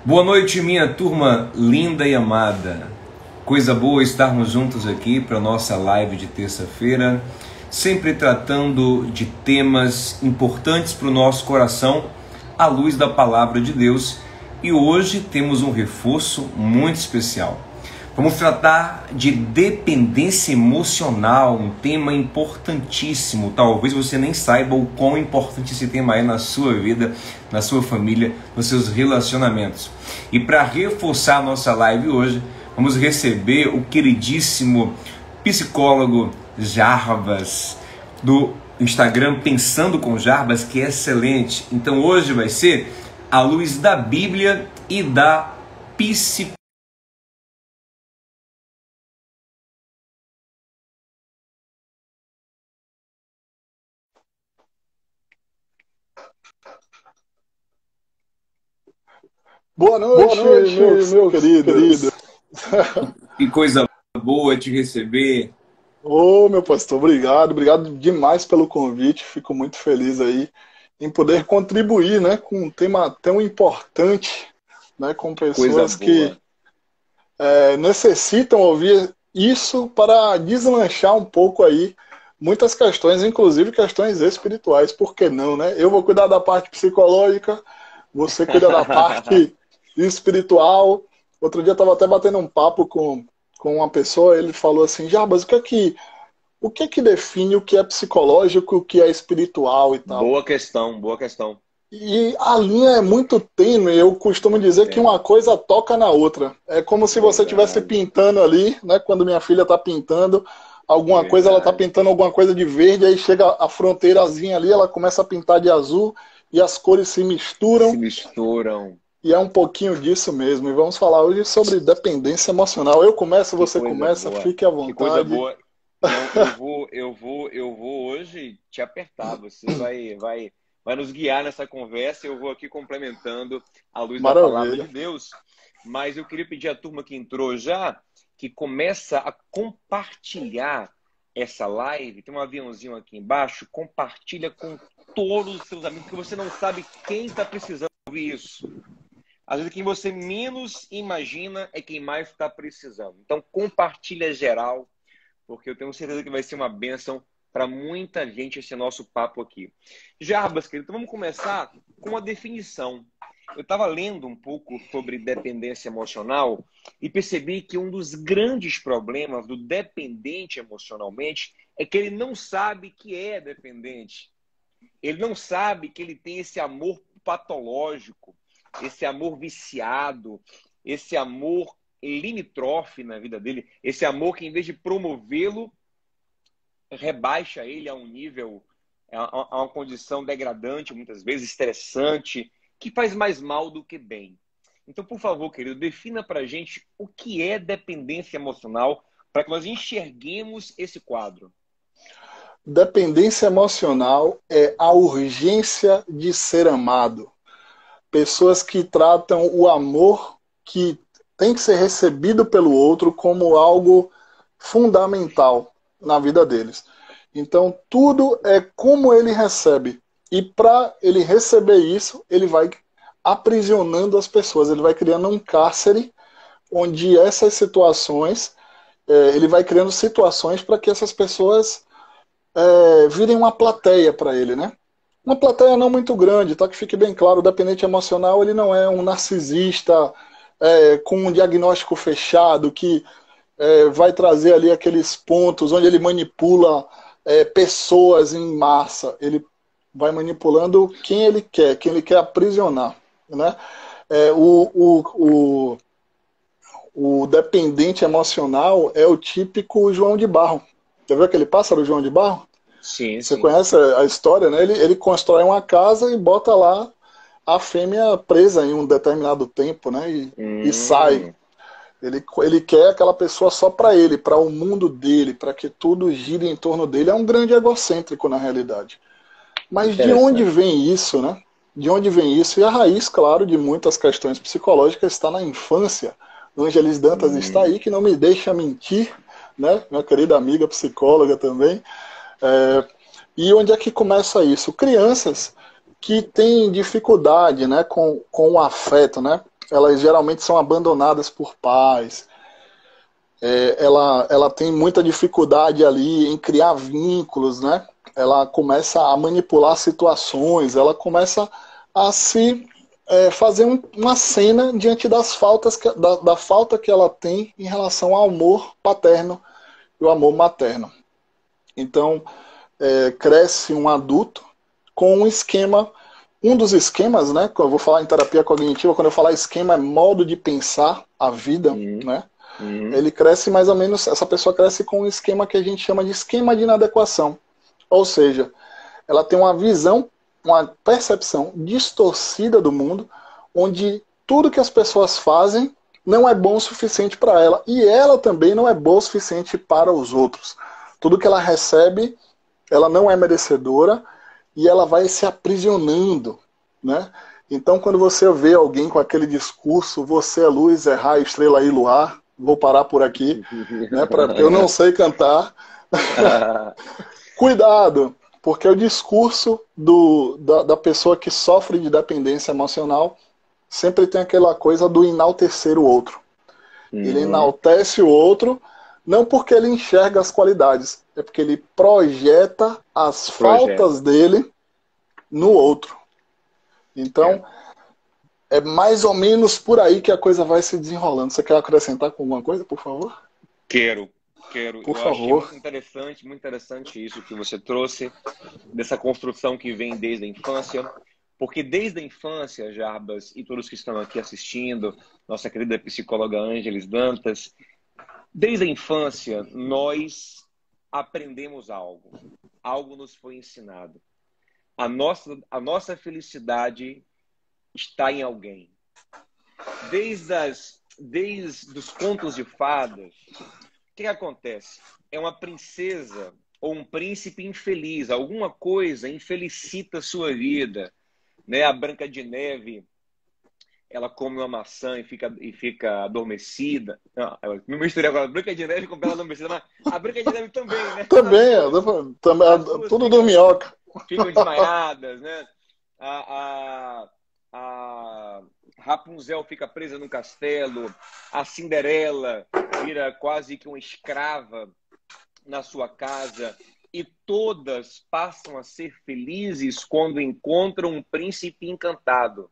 Boa noite, minha turma linda e amada. Coisa boa estarmos juntos aqui para a nossa live de terça-feira, sempre tratando de temas importantes para o nosso coração, à luz da palavra de Deus. E hoje temos um reforço muito especial. Vamos tratar de dependência emocional, um tema importantíssimo. Talvez você nem saiba o quão importante esse tema é na sua vida, na sua família, nos seus relacionamentos. E para reforçar a nossa live hoje, vamos receber o queridíssimo psicólogo Jarbas, do Instagram Pensando com Jarbas, que é excelente. Então hoje vai ser à luz da Bíblia e da psicologia. Boa noite, meus queridos. Que coisa boa te receber. Ô, meu pastor, obrigado demais pelo convite. Fico muito feliz aí em poder contribuir, né, com um tema tão importante, né, com pessoas que necessitam ouvir isso para deslanchar um pouco aí muitas questões, inclusive questões espirituais. Por que não, né? Eu vou cuidar da parte psicológica, você cuida da parte espiritual. Outro dia eu estava até batendo um papo com uma pessoa, ele falou assim: Jarbas, o que é que define o que é psicológico e o que é espiritual e tal? Boa questão, boa questão. E a linha é muito tênue. Eu costumo dizer que uma coisa toca na outra. É como se você estivesse pintando ali, né? Quando minha filha está pintando alguma coisa, ela está pintando alguma coisa de verde, aí chega a fronteirazinha ali, ela começa a pintar de azul e as cores se misturam. E é um pouquinho disso mesmo. E vamos falar hoje sobre dependência emocional. Eu começo, você começa, fique à vontade. Que coisa boa. Então, eu vou hoje te apertar. Você vai nos guiar nessa conversa. Eu vou aqui complementando à luz da palavra de Deus. Mas eu queria pedir à turma que entrou já, que começa a compartilhar essa live. Tem um aviãozinho aqui embaixo. Compartilha com todos os seus amigos, porque você não sabe quem está precisando ouvir isso. Às vezes quem você menos imagina é quem mais está precisando. Então compartilha geral, porque eu tenho certeza que vai ser uma bênção para muita gente esse nosso papo aqui. Jarbas, querido, então vamos começar com a definição. Eu estava lendo um pouco sobre dependência emocional e percebi que um dos grandes problemas do dependente emocionalmente é que ele não sabe que é dependente. Ele não sabe que ele tem esse amor patológico, esse amor viciado, esse amor limítrofe na vida dele, esse amor que, em vez de promovê-lo, rebaixa ele a um nível, a uma condição degradante, muitas vezes estressante, que faz mais mal do que bem. Então, por favor, querido, defina pra gente o que é dependência emocional, para que nós enxerguemos esse quadro. Dependência emocional é a urgência de ser amado. Pessoas que tratam o amor que tem que ser recebido pelo outro como algo fundamental na vida deles. Então, tudo é como ele recebe. E para ele receber isso, ele vai aprisionando as pessoas. Ele vai criando um cárcere onde essas situações, ele vai criando situações para que essas pessoas virem uma plateia para ele, né? Uma plateia não muito grande, tá? Que fique bem claro, o dependente emocional ele não é um narcisista com um diagnóstico fechado que vai trazer ali aqueles pontos onde ele manipula pessoas em massa. Ele vai manipulando quem ele quer aprisionar, né? O dependente emocional é o típico João de Barro. Já viu aquele pássaro João de Barro? Sim, Você conhece a história, né? Ele constrói uma casa e bota lá a fêmea presa em um determinado tempo, né? E sai. Ele quer aquela pessoa só para ele, para o mundo dele, para que tudo gire em torno dele. É um grande egocêntrico na realidade. Mas de onde vem isso, né? De onde vem isso? E a raiz, claro, de muitas questões psicológicas está na infância. Ângeles Dantas está aí, que não me deixa mentir, né? Minha querida amiga psicóloga também. E onde é que começa isso? Crianças que têm dificuldade, né, com o afeto, né? elas geralmente são abandonadas por pais. Ela tem muita dificuldade ali em criar vínculos, né? Ela começa a manipular situações, ela começa a se fazer uma cena diante das faltas da falta que ela tem em relação ao amor paterno e o amor materno. Então, cresce um adulto com um esquema, um dos esquemas, né? Eu vou falar em terapia cognitiva, quando eu falar esquema, é modo de pensar a vida, né? Ele cresce mais ou menos, essa pessoa cresce com um esquema que a gente chama de esquema de inadequação. Ou seja, ela tem uma visão, uma percepção distorcida do mundo, onde tudo que as pessoas fazem não é bom o suficiente para ela, e ela também não é boa o suficiente para os outros. Tudo que ela recebe, ela não é merecedora, e ela vai se aprisionando, né? Então, quando você vê alguém com aquele discurso, você é luz, é raio, estrela e luar, vou parar por aqui, né, porque eu não sei cantar. Cuidado, porque o discurso da pessoa que sofre de dependência emocional sempre tem aquela coisa do enaltecer o outro. Ele enaltece o outro, não porque ele enxerga as qualidades, é porque ele projeta as faltas dele no outro. Então, é mais ou menos por aí que a coisa vai se desenrolando. Você quer acrescentar com alguma coisa, por favor? Quero. Por favor. Achei muito interessante isso que você trouxe, dessa construção que vem desde a infância. Porque desde a infância, Jarbas, e todos que estão aqui assistindo, nossa querida psicóloga Ângeles Dantas, desde a infância nós aprendemos algo. Algo nos foi ensinado. A nossa felicidade está em alguém. Desde os contos de fadas, o que acontece? É uma princesa ou um príncipe infeliz, alguma coisa infelicita a sua vida, né? A Branca de Neve, ela come uma maçã e fica adormecida. Não, eu me misturei agora, a Branca de Neve com Bela Adormecida, mas a Branca de Neve também, né? Também tudo do minhoca. Ficam desmaiadas, né? A Rapunzel fica presa no castelo, a Cinderela vira quase que uma escrava na sua casa, e todas passam a ser felizes quando encontram um príncipe encantado.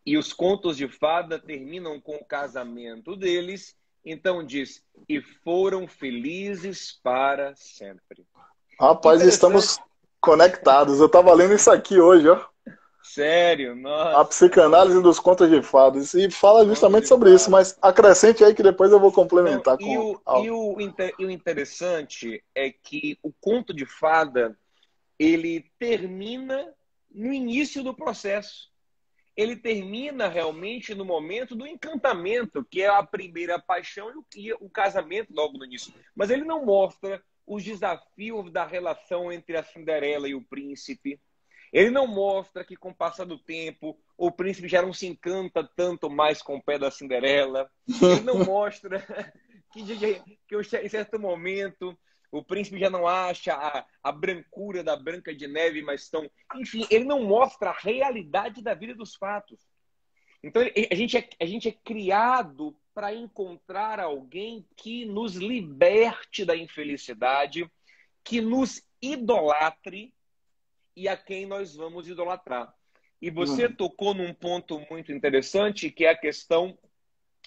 E os contos de fada terminam com o casamento deles, então diz, e foram felizes para sempre. Rapaz, estamos conectados. Eu estava lendo isso aqui hoje, ó. Sério? Nossa. A psicanálise dos contos de fadas. E fala justamente sobre isso, mas acrescente aí que depois eu vou complementar. E o interessante é que o conto de fada, ele termina no início do processo. Ele termina realmente no momento do encantamento, que é a primeira paixão e o casamento logo no início. Mas ele não mostra os desafios da relação entre a Cinderela e o príncipe. Ele não mostra que, com o passar do tempo, o príncipe já não se encanta tanto mais com o pé da Cinderela. Ele não mostra que em certo momento, o príncipe já não acha a brancura da Branca de Neve mais tão... Enfim, ele não mostra a realidade da vida dos fatos. Então, a gente é criado para encontrar alguém que nos liberte da infelicidade, que nos idolatre, e a quem nós vamos idolatrar. E você tocou num ponto muito interessante, que é a questão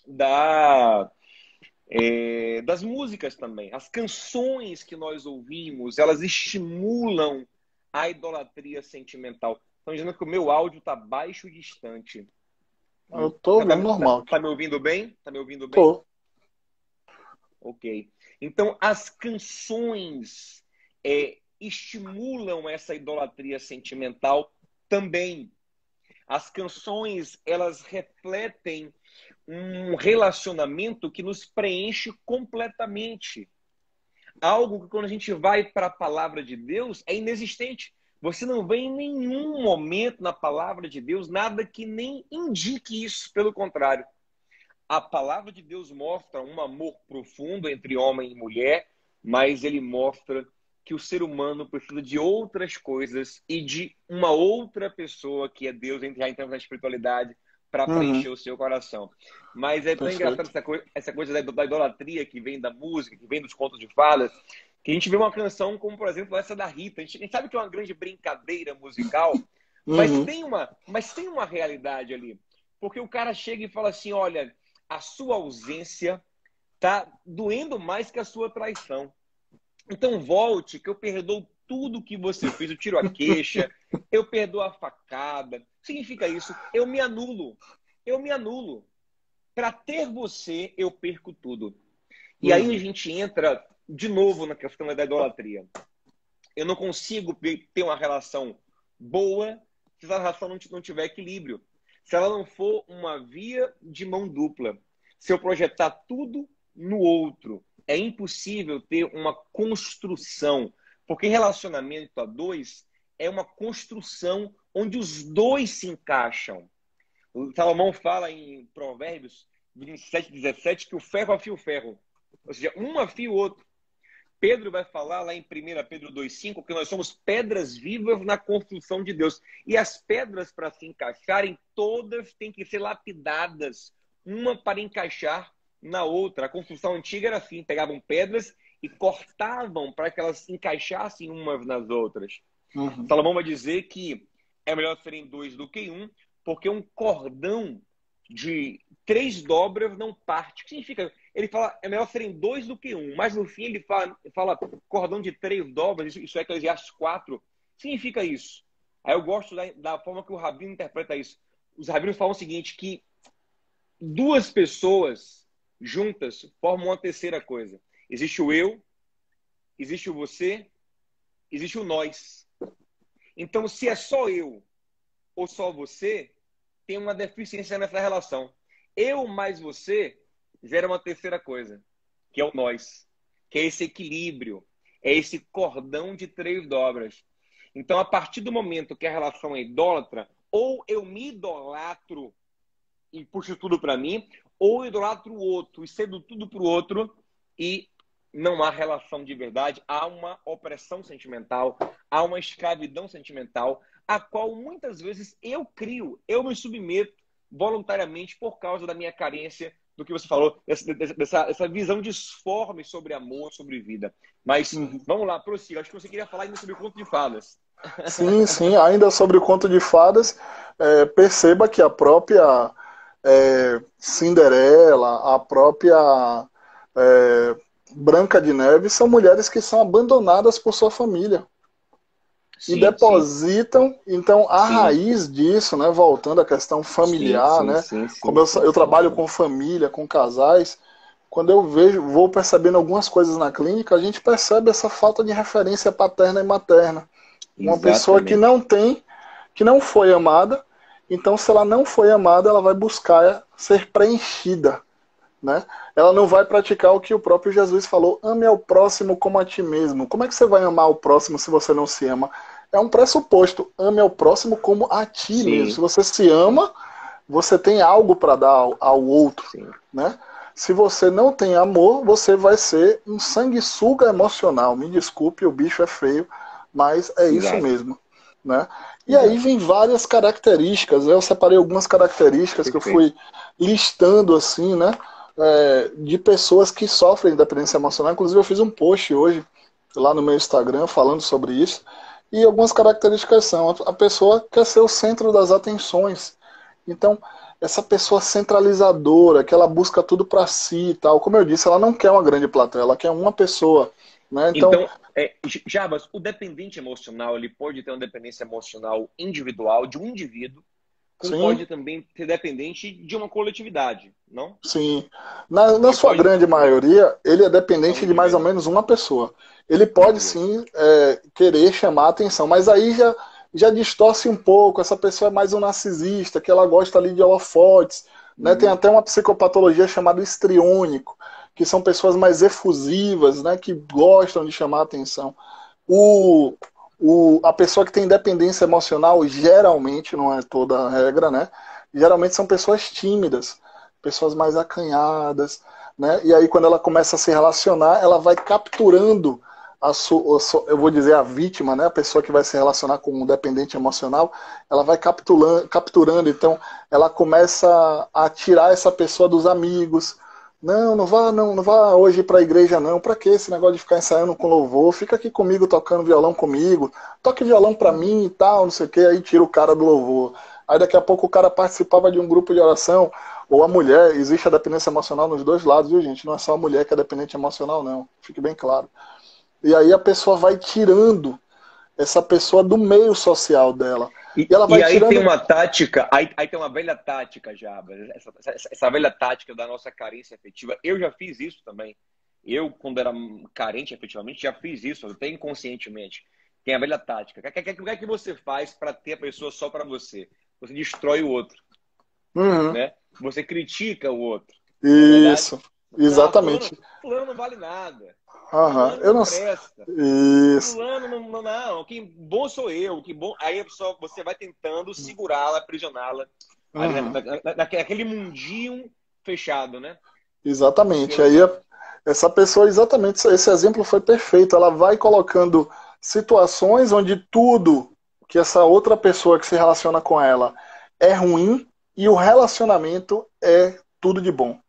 das músicas também. As canções que nós ouvimos, elas estimulam a idolatria sentimental. Estão dizendo que o meu áudio está baixo e distante. Eu estou normal. Tá me ouvindo bem? Tá me ouvindo bem? Tô. Ok. Então, as canções estimulam essa idolatria sentimental também. As canções, elas refletem um relacionamento que nos preenche completamente. Algo que, quando a gente vai para a palavra de Deus, é inexistente. Você não vê em nenhum momento na palavra de Deus nada que nem indique isso. Pelo contrário, a palavra de Deus mostra um amor profundo entre homem e mulher, mas ele mostra que o ser humano precisa de outras coisas e de uma outra pessoa, que é Deus, já entramos na espiritualidade, para Uhum. preencher o seu coração. Mas é tão Perfeito. engraçado essa coisa da idolatria que vem da música, que vem dos contos de fadas, que a gente vê uma canção como, por exemplo, essa da Rita. A gente sabe que é uma grande brincadeira musical, Uhum. mas tem uma realidade ali. Porque o cara chega e fala assim, olha, a sua ausência tá doendo mais que a sua traição. Então volte, que eu perdoo tudo que você fez. Eu tiro a queixa, eu perdoo a facada. Significa isso, eu me anulo. Eu me anulo. Para ter você, eu perco tudo. E aí a gente entra de novo na questão da idolatria. Eu não consigo ter uma relação boa se essa relação não tiver equilíbrio. Se ela não for uma via de mão dupla. Se eu projetar tudo no outro, é impossível ter uma construção. Porque relacionamento a dois é uma construção onde os dois se encaixam. O Salomão fala em Provérbios 27, 17 que o ferro afia o ferro. Ou seja, um afia o outro. Pedro vai falar lá em 1 Pedro 2,5 que nós somos pedras vivas na construção de Deus. E as pedras, para se encaixarem, todas têm que ser lapidadas, uma para encaixar na outra. A construção antiga era assim, pegavam pedras e cortavam para que elas encaixassem umas nas outras. Uhum. Salomão vai dizer que é melhor serem dois do que um, porque um cordão de 3 dobras não parte. O que significa? Ele fala, é melhor serem 2 do que um, mas no fim ele fala cordão de 3 dobras, isso é Eclesiastes 4. Significa isso. Aí eu gosto da forma que o rabino interpreta isso. Os rabinos falam o seguinte, que 2 pessoas juntas formam uma terceira coisa. Existe o eu, existe o você, existe o nós. Então, se é só eu ou só você, tem uma deficiência nessa relação. Eu mais você gera uma terceira coisa, que é o nós, que é esse equilíbrio, é esse cordão de 3 dobras. Então, a partir do momento que a relação é idólatra, ou eu me idolatro e puxo tudo para mim, ou eu idolatro o outro e cedo tudo para o outro e não há relação de verdade, há uma opressão sentimental, há uma escravidão sentimental, a qual muitas vezes eu crio, eu me submeto voluntariamente por causa da minha carência, do que você falou, essa visão disforme sobre amor, sobre vida. Mas vamos lá, prossiga. Acho que você queria falar ainda sobre o conto de fadas. Sim, sim. Ainda sobre o conto de fadas, perceba que a própria Cinderela, a própria Branca de Neve são mulheres que são abandonadas por sua família. Sim, e depositam, sim. Então a raiz disso, né, voltando à questão familiar, né, como eu trabalho com família, com casais, quando eu vou percebendo algumas coisas na clínica, a gente percebe essa falta de referência paterna e materna. Uma pessoa que não tem, que não foi amada, então se ela não foi amada, ela vai buscar ser preenchida, né? Ela não vai praticar o que o próprio Jesus falou, ame ao próximo como a ti mesmo. Como é que você vai amar o próximo se você não se ama? É um pressuposto, ame ao próximo como a ti mesmo. Se você se ama, você tem algo para dar ao outro, né? Se você não tem amor, você vai ser um sanguessuga emocional. Me desculpe, o bicho é feio, mas é isso mesmo, né? E aí vem várias características. Eu separei algumas características que eu fui listando assim, né? De pessoas que sofrem dependência emocional. Inclusive eu fiz um post hoje lá no meu Instagram falando sobre isso. E algumas características são: a pessoa quer ser o centro das atenções. Então, essa pessoa centralizadora, que ela busca tudo para si e tal, como eu disse, ela não quer uma grande plateia, ela quer uma pessoa, né? Então Jarbas, o dependente emocional, ele pode ter uma dependência emocional individual, de um indivíduo, como pode também ser dependente de uma coletividade, não? Sim. Na sua grande maioria, ele é dependente de mais ou menos uma pessoa. Ele pode sim querer chamar a atenção, mas aí já distorce um pouco. Essa pessoa é mais um narcisista, que ela gosta ali de holofotes, né? Tem até uma psicopatologia chamada histriônico, que são pessoas mais efusivas, né? Que gostam de chamar a atenção. A pessoa que tem dependência emocional, geralmente, não é toda a regra, né? Geralmente são pessoas tímidas, pessoas mais acanhadas, né? E aí quando ela começa a se relacionar, ela vai capturando eu vou dizer a vítima, né, a pessoa que vai se relacionar com um dependente emocional, ela vai capturando, então ela começa a tirar essa pessoa dos amigos. Não vá hoje para a igreja não. Para que esse negócio de ficar ensaiando com louvor? Fica aqui comigo tocando violão comigo. Toque violão para mim e tal, não sei o que. Aí tira o cara do louvor. Aí daqui a pouco o cara participava de um grupo de oração, ou a mulher, existe a dependência emocional nos dois lados, viu, gente? Não é só a mulher que é dependente emocional, não. Fique bem claro. E aí a pessoa vai tirando essa pessoa do meio social dela. E ela vai tirando... tem uma tática, aí tem uma velha tática, Jabba, essa velha tática da nossa carência afetiva. Eu já fiz isso também. Eu, quando era carente efetivamente, já fiz isso, até inconscientemente. Tem a velha tática. O que é que você faz para ter a pessoa só para você? Você destrói o outro. Né? Você critica o outro. Isso, exatamente. Fulano não vale nada. Eu não presta. Isso. Fulano não, que bom sou eu, que bom. Aí a pessoa, você vai tentando segurá-la, aprisioná-la naquele mundinho fechado, né? Exatamente. Aí essa pessoa, exatamente, esse exemplo foi perfeito. Ela vai colocando situações onde tudo que essa outra pessoa que se relaciona com ela é ruim e o relacionamento é tudo de bom.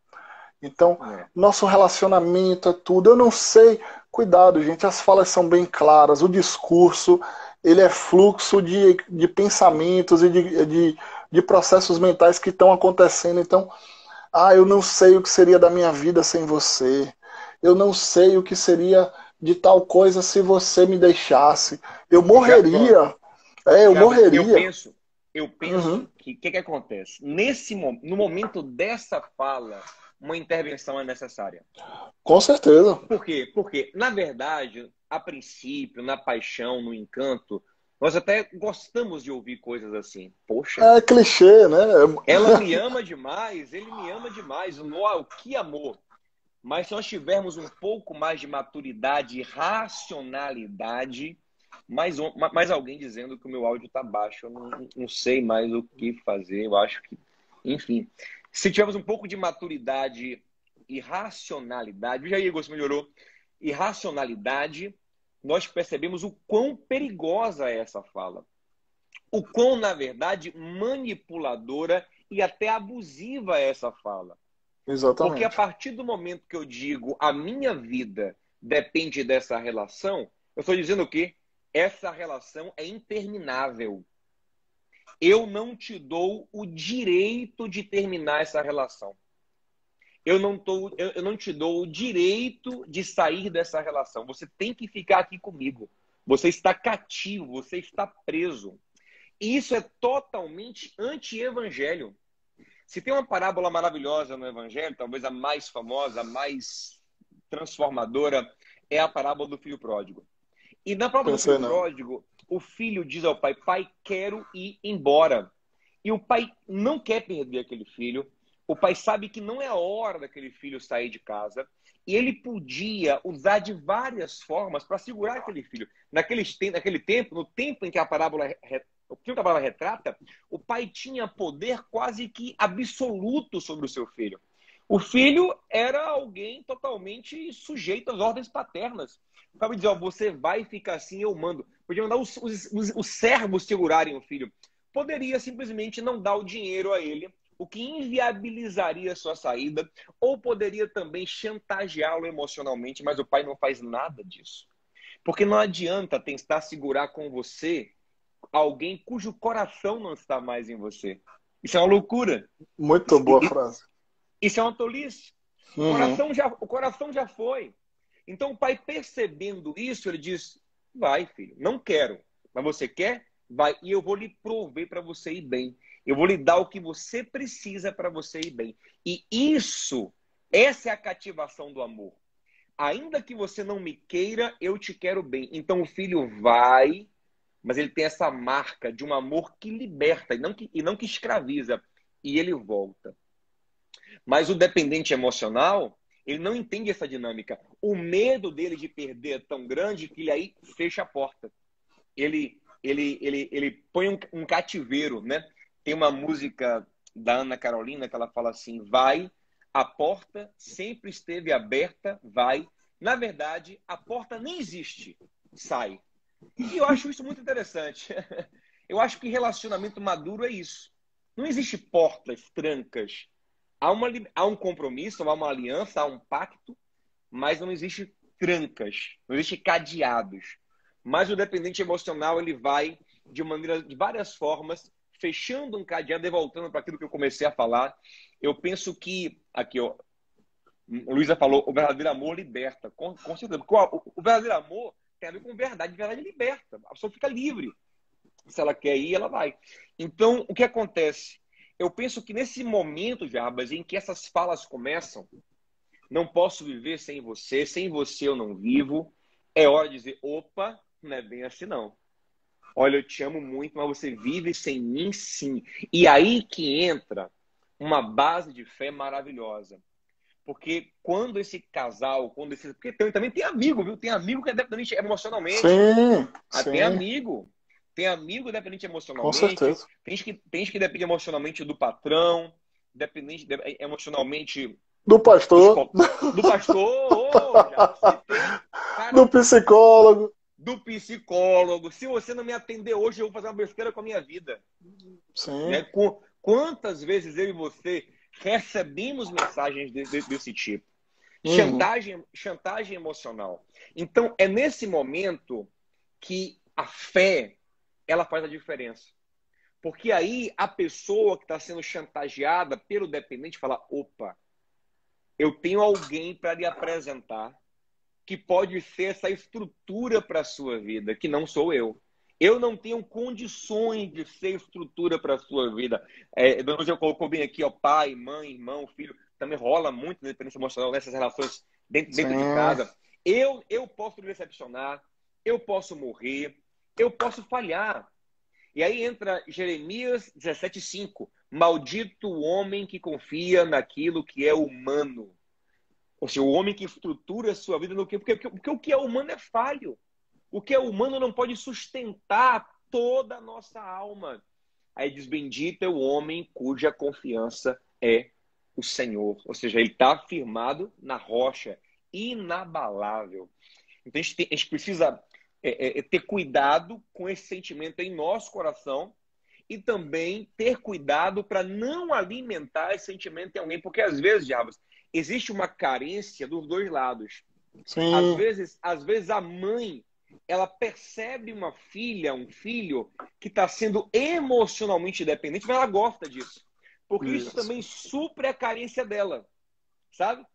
Então, nosso relacionamento é tudo. Eu não sei. Cuidado, gente. As falas são bem claras. O discurso, ele é fluxo de pensamentos e de processos mentais que estão acontecendo. Então, eu não sei o que seria da minha vida sem você. Eu não sei o que seria de tal coisa se você me deixasse. Eu morreria. Eu morreria. Eu penso que acontece? No momento dessa fala, uma intervenção é necessária. Com certeza. Por quê? Porque, na verdade, a princípio, na paixão, no encanto, nós até gostamos de ouvir coisas assim. Poxa. É clichê, né? Ela me ama demais, ele me ama demais. Uau, que amor. Mas se nós tivermos um pouco mais de maturidade e racionalidade, mais alguém dizendo que o meu áudio está baixo, eu não sei mais o que fazer, eu acho que... Enfim... Se tivermos um pouco de maturidade e racionalidade, veja aí, Igor, se melhorou, e racionalidade, nós percebemos o quão perigosa é essa fala. O quão, na verdade, manipuladora e até abusiva é essa fala. Exatamente. Porque a partir do momento que eu digo a minha vida depende dessa relação, eu estou dizendo o quê? Essa relação é interminável. Eu não te dou o direito de terminar essa relação. Eu não te dou o direito de sair dessa relação. Você tem que ficar aqui comigo. Você está cativo, você está preso. E isso é totalmente anti-evangelho. Se tem uma parábola maravilhosa no evangelho, talvez a mais famosa, a mais transformadora, é a parábola do filho pródigo. E na parábola do filho pródigo, o filho diz ao pai, pai, quero ir embora. E o pai não quer perder aquele filho. O pai sabe que não é a hora daquele filho sair de casa. E ele podia usar de várias formas para segurar aquele filho. Naquele tempo, no tempo em que a parábola retrata, o pai tinha poder quase que absoluto sobre o seu filho. O filho era alguém totalmente sujeito às ordens paternas. O pai dizia, você vai ficar assim, eu mando. Podia mandar os servos segurarem o filho. Poderia simplesmente não dar o dinheiro a ele, o que inviabilizaria a sua saída, ou poderia também chantageá-lo emocionalmente, mas o pai não faz nada disso. Porque não adianta tentar segurar com você alguém cujo coração não está mais em você. Isso é uma loucura. Muito boa frase. Isso é uma tolice. O coração já foi. Então o pai, percebendo isso, ele diz, vai, filho, não quero, mas você quer? Vai, e eu vou lhe prover para você ir bem. Eu vou lhe dar o que você precisa para você ir bem. E essa é a cativação do amor. Ainda que você não me queira, eu te quero bem. Então o filho vai, mas ele tem essa marca de um amor que liberta e não que escraviza. E ele volta. Mas o dependente emocional, ele não entende essa dinâmica. O medo dele de perder é tão grande que ele aí fecha a porta. Ele põe um cativeiro, né? Tem uma música da Ana Carolina que ela fala assim, vai, a porta sempre esteve aberta, vai, Na verdade, a porta nem existe. Sai. E eu acho isso muito interessante. Eu acho que relacionamento maduro é isso. Não existe portas, trancas. Há um compromisso, há uma aliança, há um pacto, mas não existe trancas, não existe cadeados. Mas o dependente emocional, ele vai de várias formas, fechando um cadeado e voltando para aquilo que eu comecei a falar. Eu penso que, aqui, ó, a Luísa falou, o verdadeiro amor liberta. Com certeza. Porque o verdadeiro amor tem a ver com verdade. Verdade liberta. A pessoa fica livre. Se ela quer ir, ela vai. Então, o que acontece? Eu penso que nesse momento, Jarbas, em que essas falas começam, não posso viver sem você eu não vivo, é hora de dizer, opa, não é bem assim não. Olha, eu te amo muito, mas você vive sem mim, sim. E aí que entra uma base de fé maravilhosa. Porque quando esse casal, porque também tem amigo, viu? Tem amigo que é dependente emocionalmente. Sim, sim. Tem amigo. Tem amigo dependente emocionalmente. Com certeza. Tem gente que depende emocionalmente do patrão, dependente emocionalmente do pastor. Do pastor, já citei, cara, do psicólogo. Do psicólogo. Se você não me atender hoje, eu vou fazer uma besteira com a minha vida. Sim. Né? Quantas vezes eu e você recebemos mensagens desse tipo? Chantagem emocional. Então, é nesse momento que a fé ela faz a diferença. Porque aí a pessoa que está sendo chantageada pelo dependente fala, opa, eu tenho alguém para lhe apresentar que pode ser essa estrutura para a sua vida, que não sou eu. Eu não tenho condições de ser estrutura para a sua vida. Dona Lúcia colocou bem aqui, ó, pai, mãe, irmão, filho. Também rola muito dependência emocional nessas relações dentro de casa. Eu posso me decepcionar, eu posso morrer, eu posso falhar. E aí entra Jeremias 17:5. Maldito o homem que confia naquilo que é humano. Ou seja, o homem que estrutura a sua vida no que? Porque o que é humano é falho. O que é humano não pode sustentar toda a nossa alma. Aí diz, bendito é o homem cuja confiança é o Senhor. Ou seja, ele está firmado na rocha, inabalável. Então a gente precisa ter cuidado com esse sentimento em nosso coração e também ter cuidado para não alimentar esse sentimento em alguém. Porque às vezes, Diabos, existe uma carência dos dois lados. Sim. Às vezes a mãe, ela percebe uma filha, um filho que está sendo emocionalmente dependente, mas ela gosta disso. Porque isso também supre a carência dela. Sabe?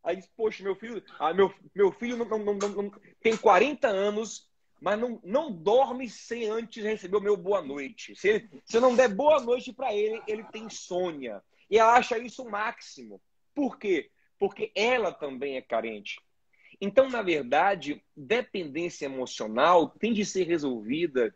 Aí diz, poxa, meu filho não tem 40 anos, mas não dorme sem antes receber o meu boa noite. Se eu não der boa noite para ele, ele tem insônia. E ela acha isso o máximo. Por quê? Porque ela também é carente. Então, na verdade, dependência emocional tem de ser resolvida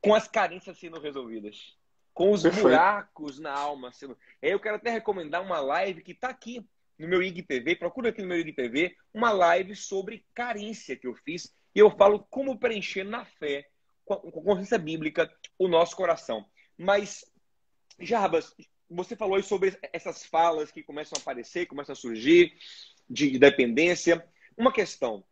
com as carências sendo resolvidas. Com os buracos na alma sendo... Eu quero até recomendar uma live que está aqui no meu IGTV, procura aqui no meu IGTV, uma live sobre carência que eu fiz, e eu falo como preencher na fé, com consciência bíblica, o nosso coração. Mas, Jarbas, você falou aí sobre essas falas que começam a aparecer, começam a surgir, de dependência. Uma questão,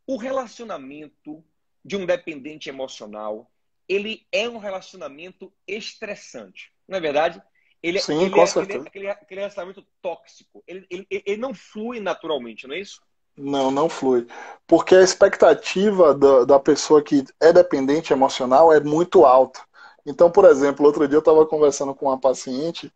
o relacionamento de um dependente emocional, ele é um relacionamento estressante, não é verdade? Sim, com certeza. Aquele relacionamento tóxico. Ele não flui naturalmente, não é isso? Não flui. Porque a expectativa da pessoa que é dependente emocional é muito alta. Então, por exemplo, outro dia eu estava conversando com uma paciente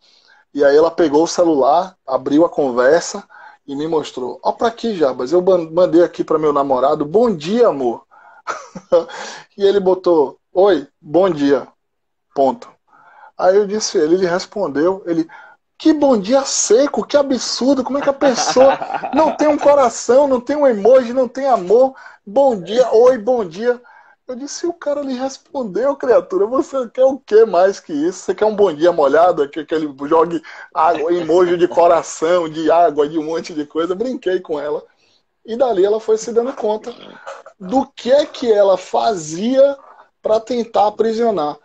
e aí ela pegou o celular, abriu a conversa e me mostrou. Ó, pra aqui, Jarbas, eu mandei aqui para meu namorado, bom dia, amor. E ele botou, oi, bom dia, ponto. Aí eu disse, ele respondeu, que bom dia seco, que absurdo, como é que a pessoa não tem um coração, não tem um emoji, não tem amor, bom dia, oi, bom dia. Eu disse, o cara lhe respondeu, criatura, você quer o que mais que isso? Você quer um bom dia molhado, que ele jogue água, emoji de coração, de água, de um monte de coisa. Brinquei com ela. E dali ela foi se dando conta do que ela fazia para tentar aprisionar.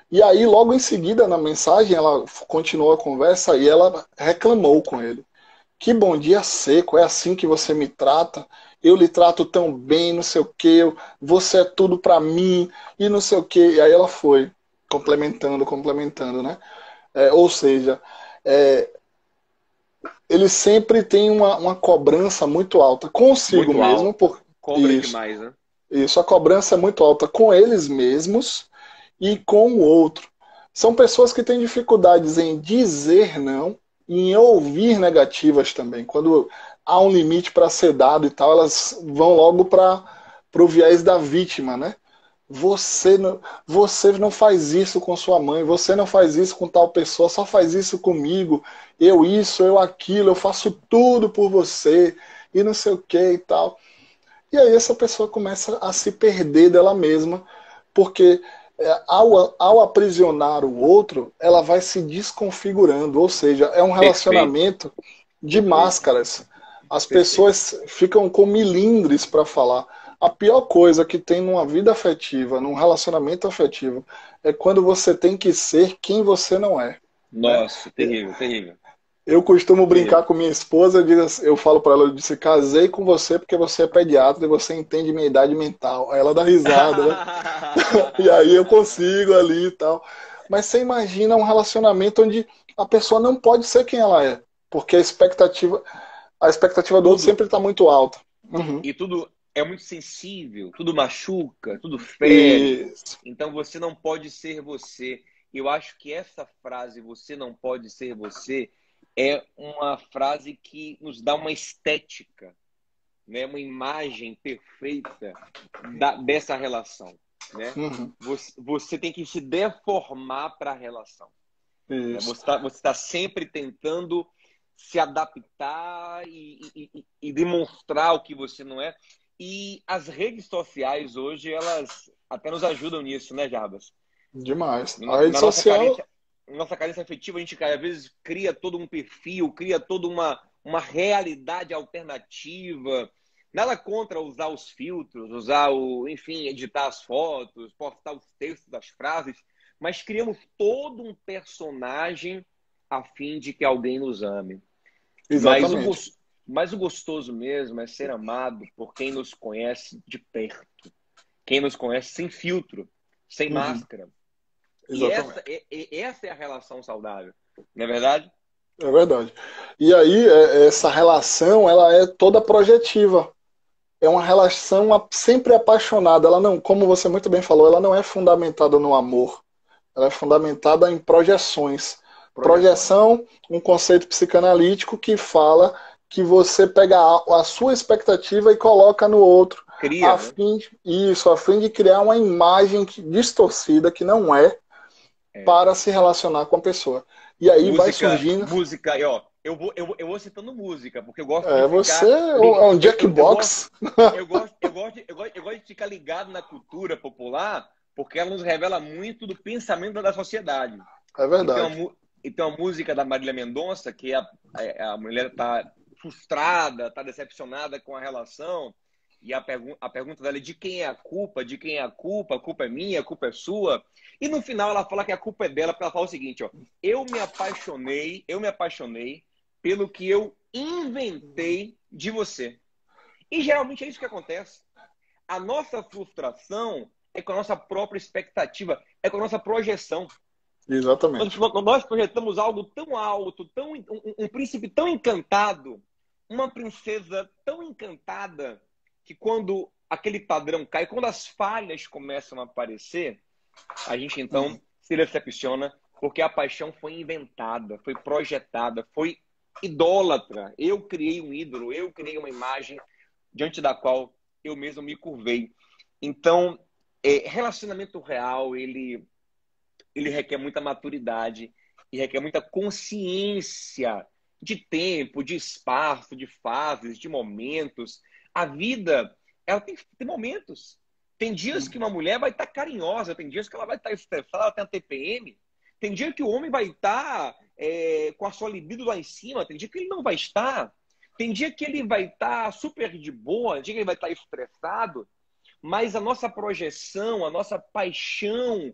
E aí, logo em seguida, na mensagem, ela continuou a conversa e ela reclamou com ele. Que bom dia seco, é assim que você me trata? eu lhe trato tão bem, não sei o quê, você é tudo pra mim, e não sei o quê. E aí ela foi complementando, complementando, né? Ou seja, é, ele sempre tem uma cobrança muito alta consigo Muito mesmo, alta. por Cobra isso. demais, né? Isso, a cobrança é muito alta com eles mesmos e com o outro. São pessoas que têm dificuldades em dizer não e em ouvir negativas também. Quando há um limite para ser dado e tal, elas vão logo para o viés da vítima, né? Você não faz isso com sua mãe, você não faz isso com tal pessoa, só faz isso comigo. Eu isso, eu aquilo, eu faço tudo por você e não sei o que e tal. E aí essa pessoa começa a se perder dela mesma, porque ao aprisionar o outro, ela vai se desconfigurando, ou seja, é um Perfeito. relacionamento de Perfeito. máscaras. As Perfeito. pessoas ficam com milindres para falar. A pior coisa que tem numa vida afetiva, num relacionamento afetivo, é quando você tem que ser quem você não é, né? Nossa, terrível, terrível. Eu costumo brincar Terrível. com minha esposa, eu falo para ela, eu disse, casei com você porque você é pediatra e você entende minha idade mental. Aí ela dá risada, né? E aí eu consigo ali e tal. Mas você imagina um relacionamento onde a pessoa não pode ser quem ela é, porque a expectativa do outro Tudo. sempre está muito alta. Uhum. E tudo é muito sensível, tudo machuca, tudo fere. Isso, Então você não pode ser você. Eu acho que essa frase, você não pode ser você, é uma frase que nos dá uma estética, né? Uma imagem perfeita dessa relação. Né? uhum. Você tem que se deformar para a relação. Né? Isso. Você tá sempre tentando se adaptar e demonstrar o que você não é. E as redes sociais hoje, elas até nos ajudam nisso, né, Jarbas? Demais. A Na rede na social, nossa carência afetiva, a gente às vezes cria todo um perfil, cria toda uma realidade alternativa. Nada contra usar os filtros, enfim, editar as fotos, postar os textos das frases, mas criamos todo um personagem a fim de que alguém nos ame. Mas exatamente. mas o gostoso mesmo é ser amado por quem nos conhece de perto, quem nos conhece sem filtro, sem Uhum. máscara. E Exatamente. essa é a relação saudável, não é verdade? É verdade. E aí, essa relação, ela é toda projetiva. É uma relação sempre apaixonada. Ela não, como você muito bem falou, ela não é fundamentada no amor. Ela é fundamentada em projeções. Projeções. Projeção, um conceito psicanalítico que fala que você pega a sua expectativa e coloca no outro, Cria, né? a fim de criar uma imagem distorcida que não é É. para se relacionar com a pessoa. E aí vai surgindo. Música, e ó, eu vou citando música, porque eu gosto de Você ficar. é um Jackbox. Eu gosto de ficar ligado na cultura popular, porque ela nos revela muito do pensamento da sociedade. É Então, verdade. então a música da Marília Mendonça, que a mulher está frustrada, está decepcionada com a relação, e a pergunta dela é de quem é a culpa, de quem é a culpa é minha, a culpa é sua. E no final ela fala que a culpa é dela, porque ela fala o seguinte, ó, eu me apaixonei pelo que eu inventei de você. E geralmente é isso que acontece. A nossa frustração é com a nossa própria expectativa, é com a nossa projeção. Exatamente. Nós projetamos algo tão alto, um príncipe tão encantado, uma princesa tão encantada, que quando aquele padrão cai, quando as falhas começam a aparecer, a gente então se decepciona, porque a paixão foi inventada, foi projetada, foi idólatra. Eu criei um ídolo, eu criei uma imagem diante da qual eu mesmo me curvei. Então, relacionamento real, ele requer muita maturidade e requer muita consciência de tempo, de espaço, de fases, de momentos. A vida, ela tem momentos. Tem dias que uma mulher vai estar carinhosa, tem dias que ela vai estar estressada, ela tem a TPM. Tem dia que o homem vai estar com a sua libido lá em cima, tem dia que ele não vai estar. Tem dia que ele vai estar super de boa, tem dia que ele vai estar estressado. Mas a nossa projeção, a nossa paixão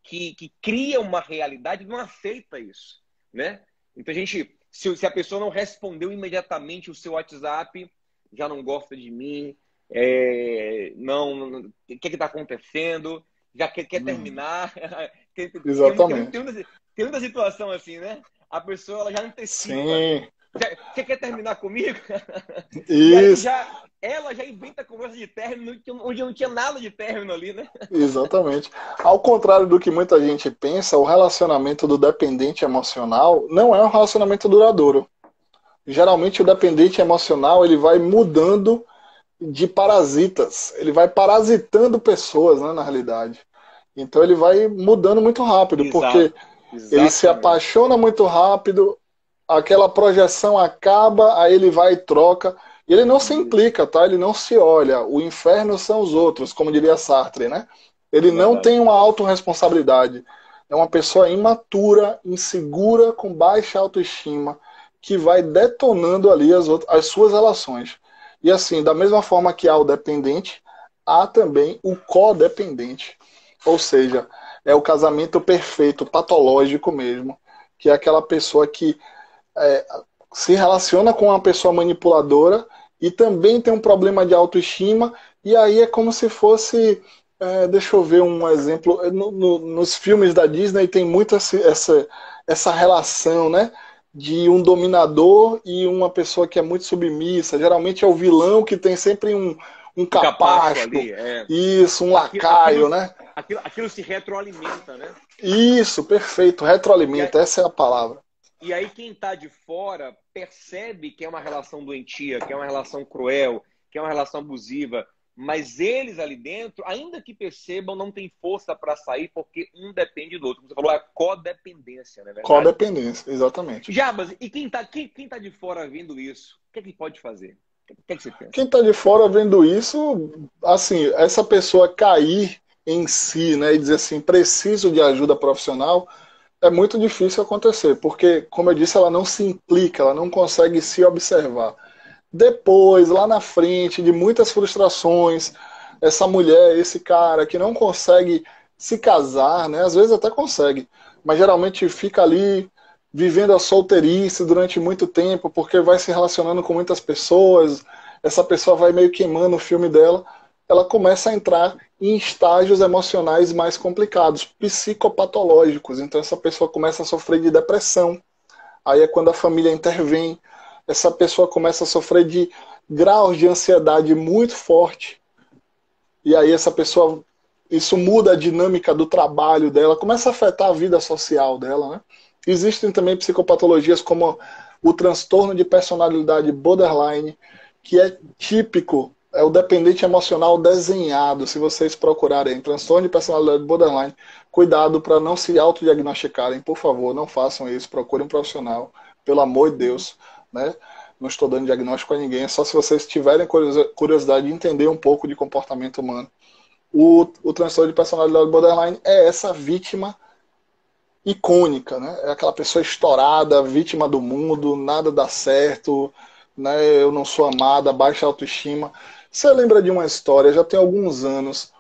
que cria uma realidade não aceita isso, né? Então a gente se a pessoa não respondeu imediatamente o seu WhatsApp, já não gosta de mim, o que está acontecendo, já quer terminar. Exatamente. Tem muita situação assim, né? A pessoa ela já antecipa. Sim. Você quer terminar comigo? Isso. E aí ela já inventa conversa de término, onde não tinha nada de término ali, né? Exatamente. Ao contrário do que muita gente pensa, o relacionamento do dependente emocional não é um relacionamento duradouro. Geralmente o dependente emocional ele vai mudando de parasitas. Ele vai parasitando pessoas, né, na realidade. Então ele vai mudando muito rápido, porque ele se apaixona muito rápido, aquela projeção acaba, aí ele vai e troca. E ele não se implica, tá? Ele não se olha. O inferno são os outros, como diria Sartre, né? Ele não tem uma autorresponsabilidade. É uma pessoa imatura, insegura, com baixa autoestima, que vai detonando ali as suas relações. E assim, da mesma forma que há o dependente, há também o codependente. Ou seja, é o casamento perfeito, patológico mesmo, que é aquela pessoa que se relaciona com uma pessoa manipuladora e também tem um problema de autoestima, e aí é como se fosse, deixa eu ver um exemplo, nos filmes da Disney tem muito essa relação, né, de um dominador e uma pessoa que é muito submissa. Geralmente é o vilão que tem sempre um capacho ali, isso, um lacaio, né? Aquilo se retroalimenta, né? Isso, perfeito, retroalimenta, essa é a palavra. E aí quem está de fora percebe que é uma relação doentia, que é uma relação cruel, que é uma relação abusiva, mas eles ali dentro, ainda que percebam, não tem força para sair porque um depende do outro. Como você falou, é a codependência, não é verdade? Codependência, exatamente. Jabas, e quem tá de fora vendo isso, o que é que pode fazer? O que é que você pensa? Quem está de fora vendo isso, assim, essa pessoa cair em si, né, e dizer assim, preciso de ajuda profissional, é muito difícil acontecer, porque, como eu disse, ela não se implica, ela não consegue se observar. Depois, lá na frente, de muitas frustrações, essa mulher, esse cara que não consegue se casar, né, às vezes até consegue, mas geralmente fica ali vivendo a solteirice durante muito tempo, porque vai se relacionando com muitas pessoas, essa pessoa vai meio queimando o filme dela, ela começa a entrar em estágios emocionais mais complicados, psicopatológicos. Então essa pessoa começa a sofrer de depressão. Aí é quando a família intervém. Essa pessoa começa a sofrer de graus de ansiedade muito forte. E aí essa pessoa, isso muda a dinâmica do trabalho dela, começa a afetar a vida social dela, né? Existem também psicopatologias como o transtorno de personalidade borderline, que é típico, é o dependente emocional desenhado. Se vocês procurarem transtorno de personalidade borderline, cuidado para não se autodiagnosticarem, por favor, não façam isso, procurem um profissional, pelo amor de Deus, né? Não estou dando diagnóstico a ninguém, é só se vocês tiverem curiosidade de entender um pouco de comportamento humano. O transtorno de personalidade borderline é essa vítima icônica, né? É aquela pessoa estourada, vítima do mundo, nada dá certo, né? Eu não sou amada, baixa autoestima. Você lembra de uma história, já tem alguns anos,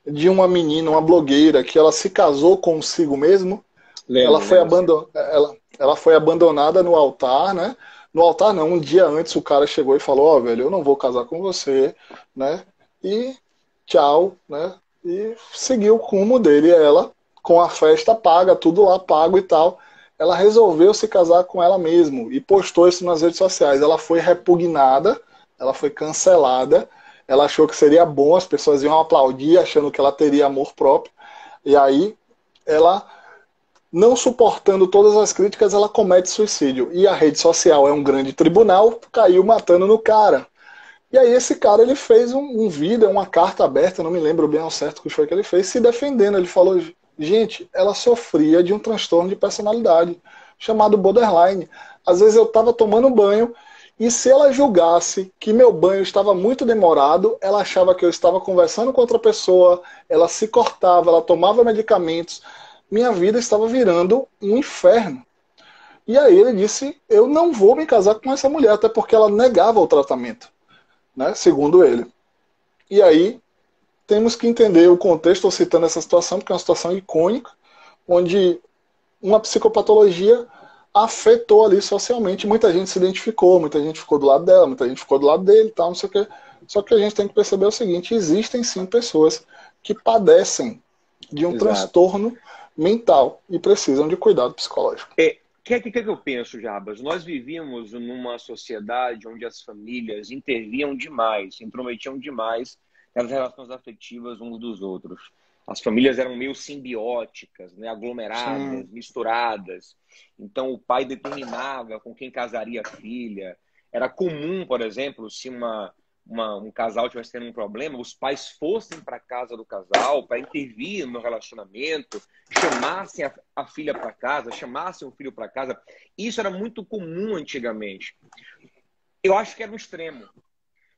de uma menina, uma blogueira, que ela se casou consigo mesmo? Ela foi abandonada no altar, né? No altar não, um dia antes o cara chegou e falou, ó, velho, eu não vou casar com você, né? E tchau, né? E seguiu o rumo dele, ela, com a festa paga, tudo lá pago e tal, ela resolveu se casar com ela mesmo e postou isso nas redes sociais. Ela foi repugnada, ela foi cancelada, ela achou que seria bom, as pessoas iam aplaudir, achando que ela teria amor próprio, e aí ela, não suportando todas as críticas, ela comete suicídio. E a rede social é um grande tribunal, caiu matando no cara. E aí esse cara, ele fez um vídeo, uma carta aberta, não me lembro bem ao certo o que foi que ele fez, se defendendo. Ele falou, gente, ela sofria de um transtorno de personalidade, chamado borderline. Às vezes eu estava tomando banho, e se ela julgasse que meu banho estava muito demorado, ela achava que eu estava conversando com outra pessoa, ela se cortava, ela tomava medicamentos, minha vida estava virando um inferno. E aí ele disse, eu não vou me casar com essa mulher, até porque ela negava o tratamento, né, segundo ele. E aí temos que entender o contexto, estou citando essa situação, porque é uma situação icônica, onde uma psicopatologia afetou ali socialmente. Muita gente se identificou, muita gente ficou do lado dela, muita gente ficou do lado dele e tal, não sei o quê. Só que a gente tem que perceber o seguinte: existem sim pessoas que padecem de um transtorno mental e precisam de cuidado psicológico. O que eu penso, Jarbas? Nós vivíamos numa sociedade onde as famílias interviam demais, se intrometiam demais nas relações afetivas uns dos outros. As famílias eram meio simbióticas, né? Aglomeradas, misturadas. Então, o pai determinava com quem casaria a filha. Era comum, por exemplo, se um casal tivesse tendo um problema, os pais fossem para a casa do casal para intervir no relacionamento, chamassem a filha para casa, chamassem o filho para casa. Isso era muito comum antigamente. Eu acho que era um extremo.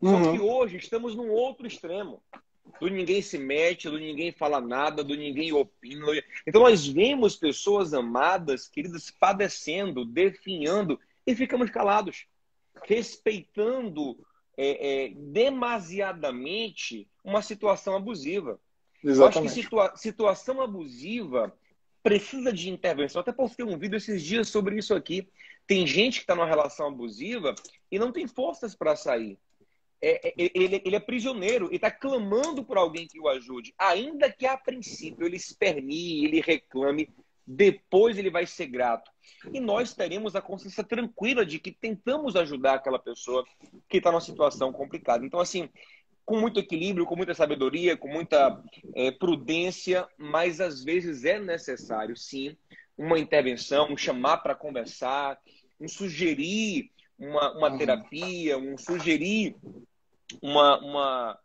Só que hoje estamos num outro extremo. Do ninguém se mete, do ninguém fala nada, do ninguém opina. Então nós vemos pessoas amadas, queridas, padecendo, definhando, e ficamos calados, respeitando demasiadamente uma situação abusiva. Exatamente. Eu acho que situação abusiva precisa de intervenção. Até postei um vídeo esses dias sobre isso aqui. Tem gente que está numa relação abusiva e não tem forças para sair. Ele é prisioneiro e está clamando por alguém que o ajude. Ainda que a princípio ele espernie, ele reclame, depois ele vai ser grato. E nós teremos a consciência tranquila de que tentamos ajudar aquela pessoa que está numa situação complicada. Então, assim, com muito equilíbrio, com muita sabedoria, com muita prudência, mas às vezes é necessário, sim, uma intervenção, um chamar para conversar, um sugerir uma terapia, um sugerir uma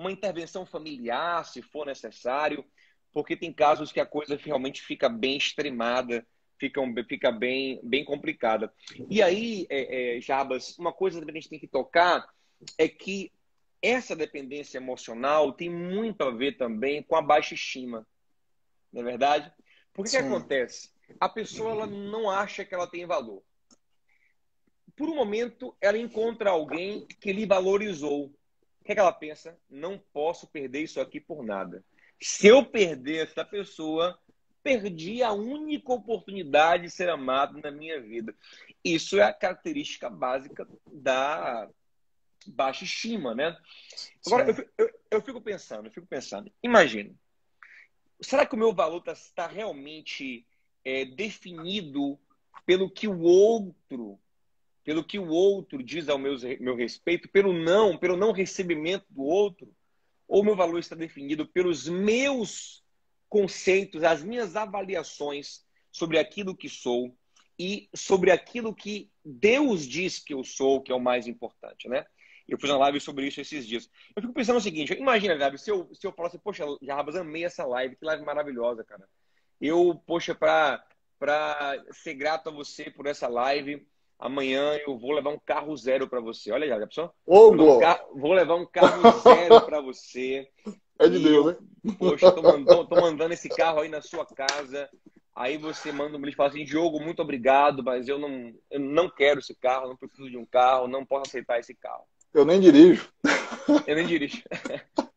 intervenção familiar, se for necessário, porque tem casos que a coisa realmente fica bem extremada, fica bem complicada. E aí, Jarbas, uma coisa que a gente tem que tocar é que essa dependência emocional tem muito a ver também com a baixa estima, não é verdade? Porque o que acontece? A pessoa ela não acha que ela tem valor. Por um momento, ela encontra alguém que lhe valorizou. O que ela pensa? Não posso perder isso aqui por nada. Se eu perder essa pessoa, perdi a única oportunidade de ser amado na minha vida. Isso é a característica básica da baixa estima, né? Agora, eu fico pensando. Imagina, será que o meu valor está realmente definido pelo que o outro diz ao meu respeito, pelo não recebimento do outro? Ou meu valor está definido pelos meus conceitos, as minhas avaliações sobre aquilo que sou e sobre aquilo que Deus diz que eu sou, que é o mais importante, né? Eu fiz uma live sobre isso esses dias. Eu fico pensando o seguinte, imagina, Gabi, se eu falasse, poxa, Jarbas, amei essa live, que live maravilhosa, cara. Poxa, para ser grato a você por essa live, amanhã eu vou levar um carro zero para você. Olha já pessoal? Vou levar um carro zero para você. É de Deus, né? Poxa, tô mandando esse carro aí na sua casa. Aí você manda um bilhete e fala assim, Diogo, muito obrigado, mas eu não quero esse carro, não preciso de um carro, não posso aceitar esse carro. Eu nem dirijo. Eu nem dirijo.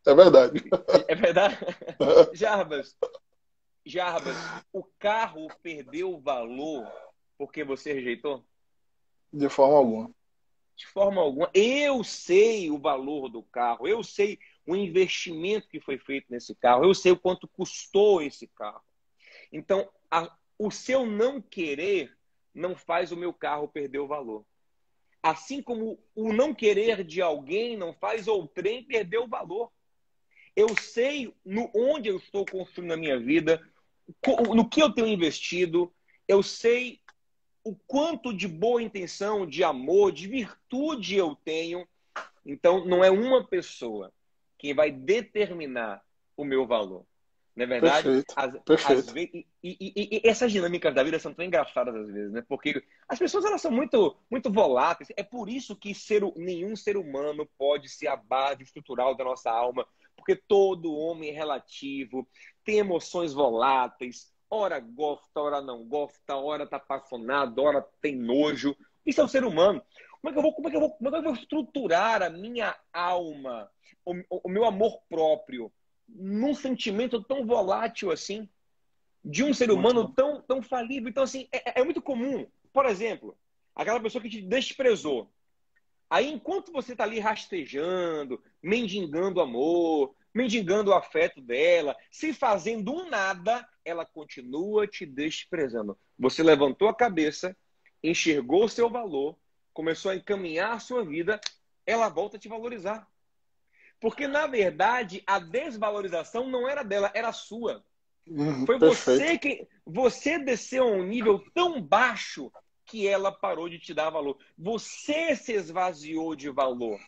É verdade. É verdade? Jarbas, o carro perdeu o valor porque você rejeitou? De forma alguma. De forma alguma. Eu sei o valor do carro, eu sei o investimento que foi feito nesse carro, eu sei o quanto custou esse carro. Então, o seu não querer não faz o meu carro perder o valor. Assim como o não querer de alguém não faz o trem perder o valor. Eu sei onde eu estou construindo a minha vida, no que eu tenho investido, eu sei o quanto de boa intenção, de amor, de virtude eu tenho. Então, não é uma pessoa que vai determinar o meu valor. Não é verdade? Perfeito. E essas dinâmicas da vida são tão engraçadas às vezes, né? Porque as pessoas elas são muito voláteis. É por isso que nenhum ser humano pode ser a base estrutural da nossa alma. Porque todo homem é relativo, tem emoções voláteis. Ora gosta, ora não gosta, ora tá apaixonado, ora tem nojo. Isso é o ser humano. Como é que eu vou estruturar a minha alma, o meu amor próprio, num sentimento tão volátil assim, de um ser humano tão falível? Então, assim, é muito comum por exemplo, aquela pessoa que te desprezou. Aí, enquanto você está ali rastejando, mendigando amor, mendigando o afeto dela, sem fazendo um nada, ela continua te desprezando. Você levantou a cabeça, enxergou o seu valor, começou a encaminhar a sua vida, ela volta a te valorizar. Porque, na verdade, a desvalorização não era dela, era sua. Foi você desceu a um nível tão baixo que ela parou de te dar valor. Você se esvaziou de valor.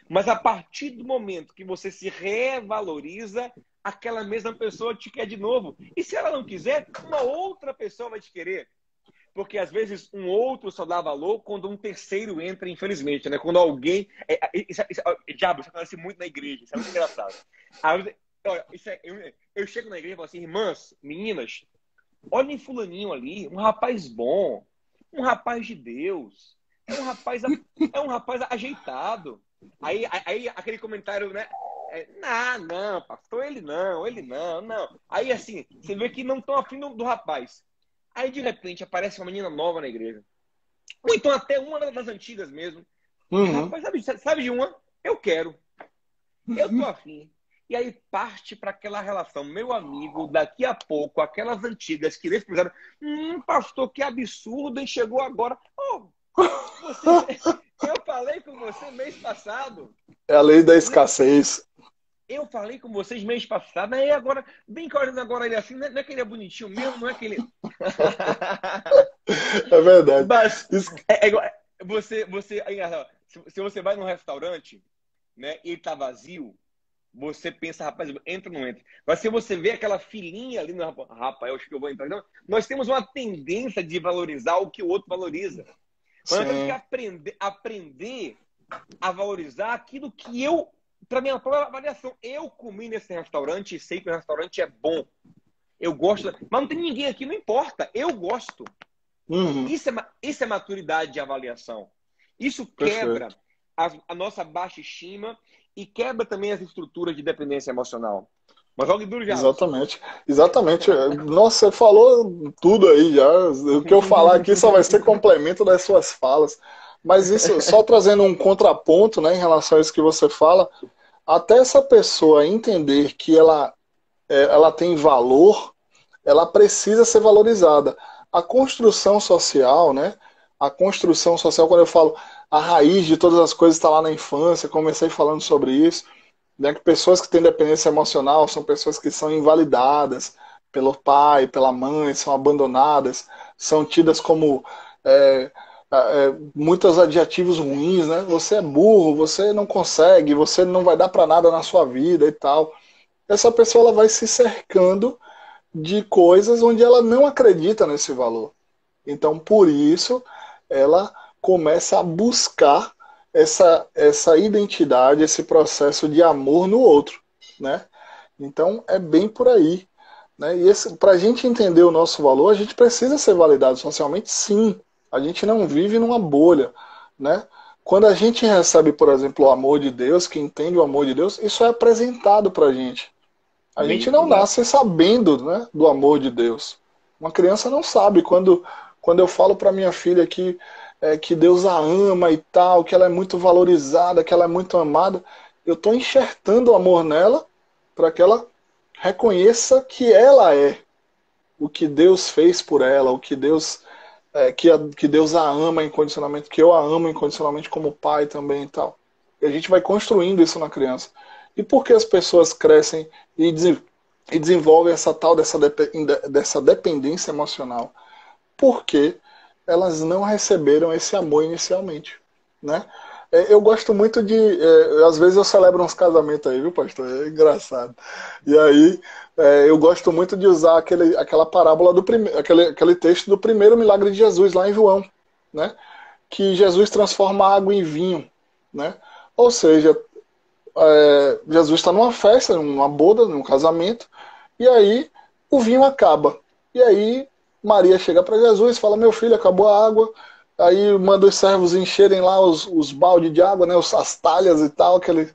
Mas a partir do momento que você se revaloriza, aquela mesma pessoa te quer de novo. E se ela não quiser, uma outra pessoa vai te querer. Porque às vezes um outro só dá valor quando um terceiro entra, infelizmente, né? Quando alguém... Diabo, isso acontece muito na igreja, isso é muito engraçado. Olha, eu chego na igreja e falo assim, irmãs, meninas, olhem fulaninho ali, um rapaz bom, um rapaz de Deus, é um rapaz ajeitado. Aí aquele comentário, né? Não, pastor, ele não. Aí assim, você vê que não estão afim do rapaz. Aí de repente aparece uma menina nova na igreja. Ou então até uma das antigas mesmo. Rapaz, sabe de uma? Eu quero. Eu tô afim. E aí parte para aquela relação. Meu amigo, daqui a pouco, aquelas antigas que desprezaram. Pastor, que absurdo, hein? Chegou agora. Eu falei com você mês passado. É a lei da escassez. Eu falei com vocês mês passado. Aí agora, bem que olhando agora ele assim, não é que ele é bonitinho mesmo, não é que ele... É verdade. Mas, se você vai num restaurante, né, e ele tá vazio, você pensa, rapaz, entra ou não entra? Mas se você vê aquela filinha ali, rapaz, eu acho que eu vou entrar. Não, nós temos uma tendência de valorizar o que o outro valoriza. Mas nós temos que aprender a valorizar aquilo que para minha própria avaliação, eu comi nesse restaurante e sei que o restaurante é bom. Eu gosto, mas não tem ninguém aqui, não importa. Eu gosto. Isso é maturidade de avaliação. Isso quebra a nossa baixa estima e quebra também as estruturas de dependência emocional. Mas jogue duro já. Exatamente. Nossa, você falou tudo aí já. O que eu falar aqui só vai ser complemento das suas falas. Mas isso, só trazendo um contraponto, né, em relação a isso que você fala, até essa pessoa entender que ela tem valor, ela precisa ser valorizada. A construção social, né? A construção social, quando eu falo a raiz de todas as coisas está lá na infância, comecei falando sobre isso, né? Que pessoas que têm dependência emocional são pessoas que são invalidadas pelo pai, pela mãe, são abandonadas, são tidas como muitos adjetivos ruins, né? Você é burro, você não consegue, você não vai dar para nada na sua vida e tal. Essa pessoa ela vai se cercando de coisas onde ela não acredita nesse valor. Então, por isso, ela começa a buscar essa identidade, esse processo de amor no outro, né? Então, é bem por aí, né? E para a gente entender o nosso valor, a gente precisa ser validado socialmente, sim. A gente não vive numa bolha, né? Quando a gente recebe, por exemplo, o amor de Deus, que entende o amor de Deus, isso é apresentado para a gente. A gente não nasce sabendo, né, do amor de Deus. Uma criança não sabe. Quando eu falo para minha filha que Deus a ama e tal, que ela é muito valorizada, que ela é muito amada, eu estou enxertando o amor nela para que ela reconheça que ela é o que Deus fez por ela, o que Deus que Deus a ama incondicionalmente, que eu a amo incondicionalmente como pai também e tal. E a gente vai construindo isso na criança. E por que as pessoas crescem e desenvolvem essa tal dessa dependência emocional? Porque elas não receberam esse amor inicialmente, né? Eu gosto muito às vezes eu celebro uns casamentos aí, viu, pastor? É engraçado. E aí eu gosto muito de usar aquela parábola aquele texto do primeiro milagre de Jesus lá em João, né? Que Jesus transforma a água em vinho, né? Ou seja, Jesus está numa festa, numa boda, num casamento, e aí o vinho acaba. E aí Maria chega para Jesus e fala: meu filho, acabou a água. Aí manda os servos encherem lá os baldes de água, né, as talhas e tal, aqueles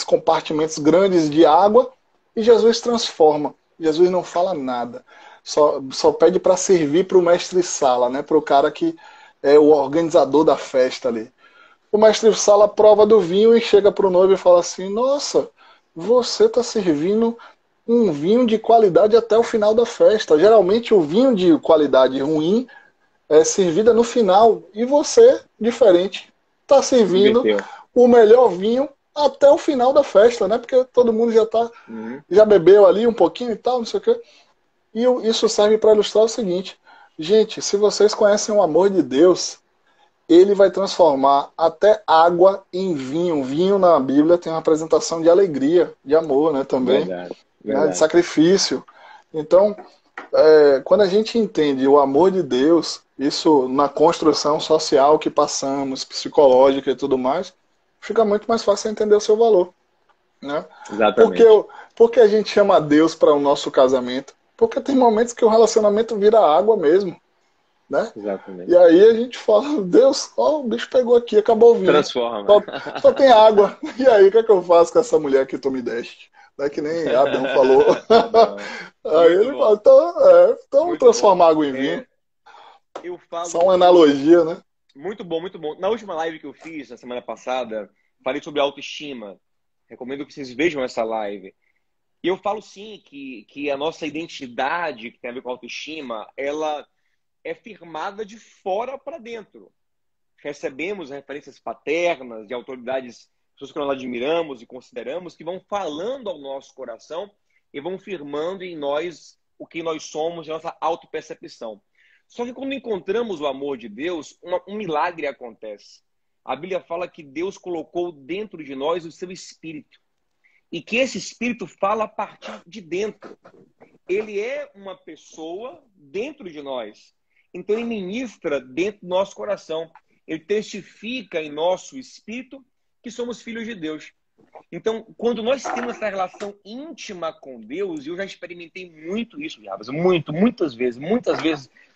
compartimentos grandes de água, e Jesus transforma. Jesus não fala nada. só pede para servir para o mestre-sala, né? Para o cara que é o organizador da festa ali. O mestre-sala prova do vinho e chega para o noivo e fala assim: nossa, você está servindo um vinho de qualidade até o final da festa. Geralmente o vinho de qualidade ruim é servida no final. E você, diferente, está servindo o melhor vinho até o final da festa, né? Porque todo mundo já bebeu ali um pouquinho e tal, não sei o quê. E isso serve para ilustrar o seguinte: gente, se vocês conhecem o amor de Deus, ele vai transformar até água em vinho. Vinho na Bíblia tem uma apresentação de alegria, de amor, né? Também, Verdade. né? De sacrifício. Então, quando a gente entende o amor de Deus, isso na construção social que passamos, psicológica e tudo mais, fica muito mais fácil entender o seu valor, né? Exatamente. Porque a gente chama Deus para o nosso casamento? Porque tem momentos que o relacionamento vira água mesmo, né? Exatamente. E aí a gente fala: Deus, ó, o bicho pegou aqui, acabou o vinho. Transforma. Só tem água. E aí, o que é que eu faço com essa mulher que tu me deste? Não é que nem Adão falou. Aí ele fala: então transformar água em vinho. Eu falo só uma analogia, né? Muito bom, muito bom. Na última live que eu fiz, na semana passada, falei sobre autoestima. Recomendo que vocês vejam essa live. E eu falo sim que a nossa identidade, que tem a ver com autoestima, ela é firmada de fora para dentro. Recebemos referências paternas de autoridades, pessoas que nós admiramos e consideramos, que vão falando ao nosso coração e vão firmando em nós o que nós somos, a nossa autopercepção. Só que quando encontramos o amor de Deus, um milagre acontece. A Bíblia fala que Deus colocou dentro de nós o seu Espírito. E que esse Espírito fala a partir de dentro. Ele é uma pessoa dentro de nós. Então ele ministra dentro do nosso coração. Ele testifica em nosso espírito que somos filhos de Deus. Então, quando nós temos essa relação íntima com Deus, e eu já experimentei muito isso, Jabas, muitas vezes,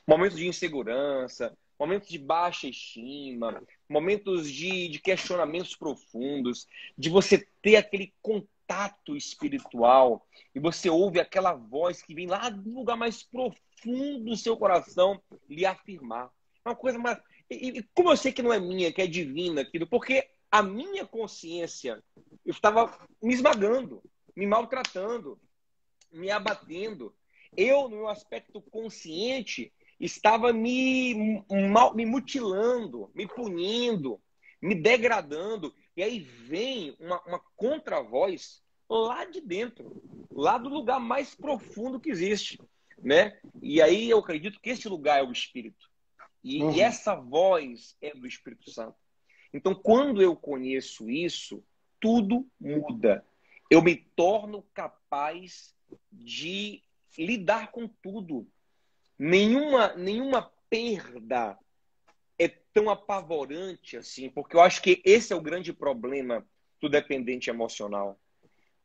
momentos de insegurança, momentos de baixa estima, momentos de questionamentos profundos, de você ter aquele contato espiritual, e você ouve aquela voz que vem lá do lugar mais profundo do seu coração lhe afirmar. É uma coisa mais... E como eu sei que não é minha, que é divina aquilo, porque a minha consciência estava me esmagando, me maltratando, me abatendo. Eu, no meu aspecto consciente, estava me mutilando, me punindo, me degradando. E aí vem uma contra-voz lá de dentro, lá do lugar mais profundo que existe, né? E aí eu acredito que esse lugar é o Espírito. E essa voz é do Espírito Santo. Então, quando eu conheço isso, tudo muda. Eu me torno capaz de lidar com tudo. Nenhuma perda é tão apavorante assim, porque eu acho que esse é o grande problema do dependente emocional.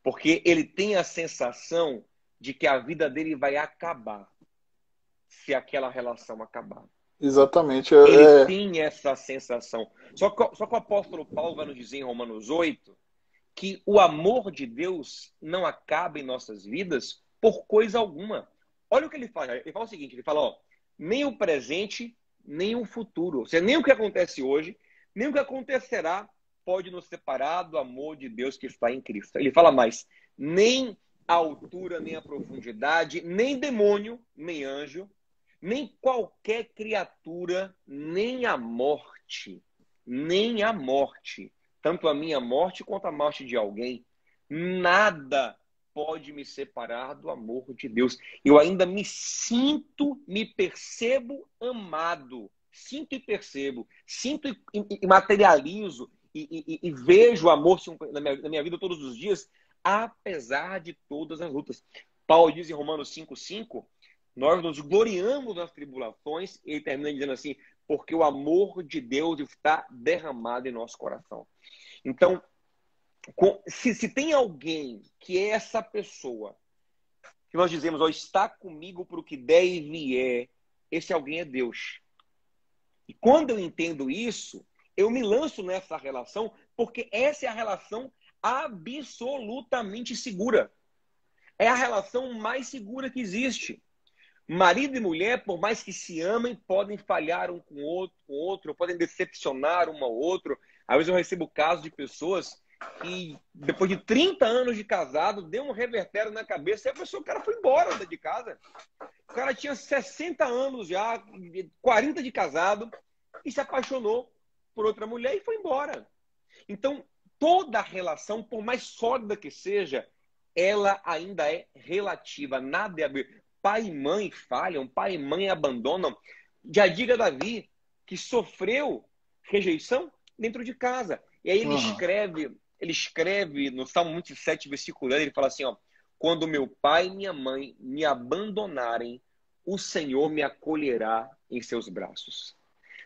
Porque ele tem a sensação de que a vida dele vai acabar se aquela relação acabar. Exatamente. Ele tem essa sensação. Só que o apóstolo Paulo vai nos dizer em Romanos 8 que o amor de Deus não acaba em nossas vidas por coisa alguma. Olha o que ele fala. Ele fala o seguinte, ele fala, nem o presente, nem o futuro. Ou seja, nem o que acontece hoje, nem o que acontecerá pode nos separar do amor de Deus que está em Cristo. Ele fala mais, nem a altura, nem a profundidade, nem demônio, nem anjo, nem qualquer criatura, nem a morte, tanto a minha morte quanto a morte de alguém, nada pode me separar do amor de Deus. Eu ainda me percebo amado, sinto e materializo e vejo o amor na minha vida todos os dias, apesar de todas as lutas. Paulo diz em Romanos 5:5, nós nos gloriamos nas tribulações, e ele termina dizendo assim, porque o amor de Deus está derramado em nosso coração. Então, se tem alguém que é essa pessoa, que nós dizemos, está comigo para o que der e vier, esse alguém é Deus. E quando eu entendo isso, eu me lanço nessa relação, porque essa é a relação absolutamente segura. É a relação mais segura que existe. Marido e mulher, por mais que se amem, podem falhar um com o outro, podem decepcionar um ao outro. Às vezes eu recebo casos de pessoas que, depois de 30 anos de casado, deu um revertério na cabeça e o cara foi embora de casa. O cara tinha 60 anos já, 40 de casado, e se apaixonou por outra mulher e foi embora. Então, toda relação, por mais sólida que seja, ela ainda é relativa. Nada é abrir. Pai e mãe falham, pai e mãe abandonam. Já diga Davi, que sofreu rejeição dentro de casa. E aí ele escreve no Salmo 27, versículo 1, ele fala assim, ó, quando meu pai e minha mãe me abandonarem, o Senhor me acolherá em seus braços.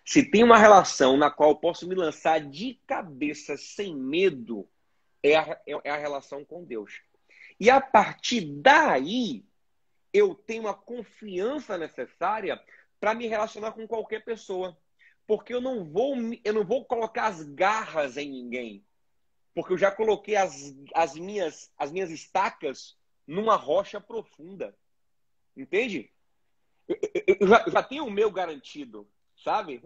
Se tem uma relação na qual eu posso me lançar de cabeça sem medo, é a relação com Deus. E a partir daí, eu tenho a confiança necessária para me relacionar com qualquer pessoa. Porque eu não vou colocar as garras em ninguém. Porque eu já coloquei as minhas estacas numa rocha profunda. Entende? Eu já tenho o meu garantido, sabe?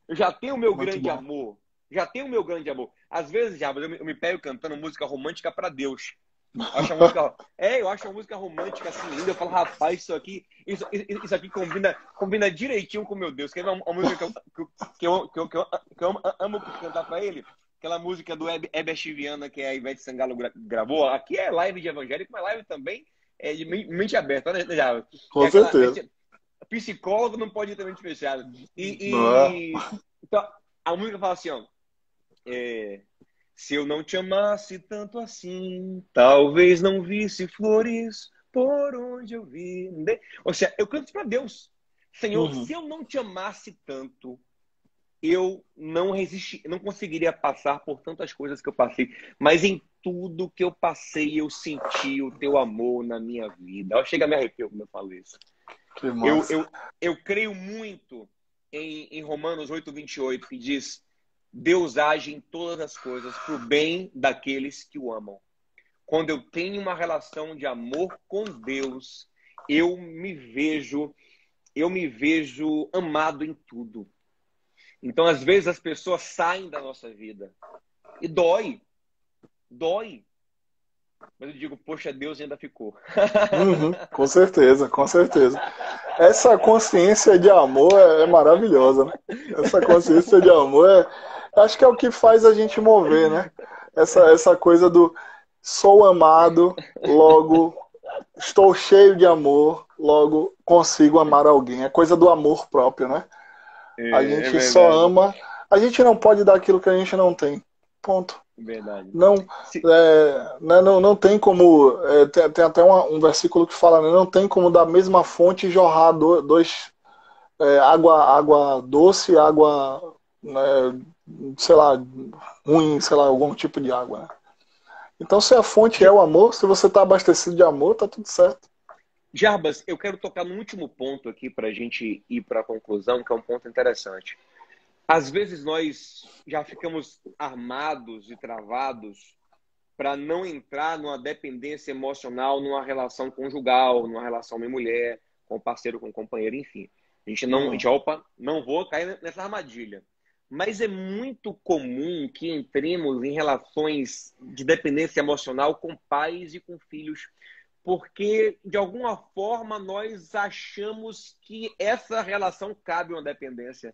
Eu já tenho o meu grande amor. Já tenho o meu grande amor. Às vezes, eu me pego cantando música romântica para Deus. Eu acho a música romântica assim linda. Eu falo, rapaz, isso aqui combina direitinho com o meu Deus. Quer ver uma música que eu amo cantar para ele? Aquela música do Heber Chiviana que a Ivete Sangalo gravou. Aqui é live de evangélico, mas live também é de mente aberta, né? Com certeza. Psicólogo não pode ter mente fechada. Então, a música fala assim, ó. Se eu não te amasse tanto assim, talvez não visse flores por onde eu vi. Ou seja, eu canto para Deus. Senhor, se eu não te amasse tanto, eu não conseguiria passar por tantas coisas que eu passei. Mas em tudo que eu passei, eu senti o teu amor na minha vida. Chega a me arrepiar quando eu falo isso. Eu creio muito em Romanos 8:28, que diz: Deus age em todas as coisas para o bem daqueles que o amam. Quando eu tenho uma relação de amor com Deus, eu me vejo amado em tudo. Então, às vezes, as pessoas saem da nossa vida e dói. Mas eu digo, poxa, Deus ainda ficou. Com certeza, com certeza. Essa consciência de amor é maravilhosa, né? Essa consciência de amor acho que é o que faz a gente mover, né? Essa coisa do sou amado, logo estou cheio de amor, logo consigo amar alguém. É coisa do amor próprio, né? A gente só ama. A gente não pode dar aquilo que a gente não tem. Ponto. Verdade. Não tem como. Tem até um versículo que fala, né? Não tem como da mesma fonte jorrar água doce, água, né, sei lá, ruim, sei lá, algum tipo de água, né? Então, se a fonte é o amor, se você está abastecido de amor, tá tudo certo. Jarbas, eu quero tocar no último ponto aqui para a gente ir para a conclusão, que é um ponto interessante. Às vezes nós já ficamos armados e travados para não entrar numa dependência emocional, numa relação conjugal, numa relação homem-mulher, com parceiro, com companheiro, enfim. A gente não vou cair nessa armadilha. Mas é muito comum que entremos em relações de dependência emocional com pais e com filhos, porque, de alguma forma, nós achamos que essa relação cabe uma dependência,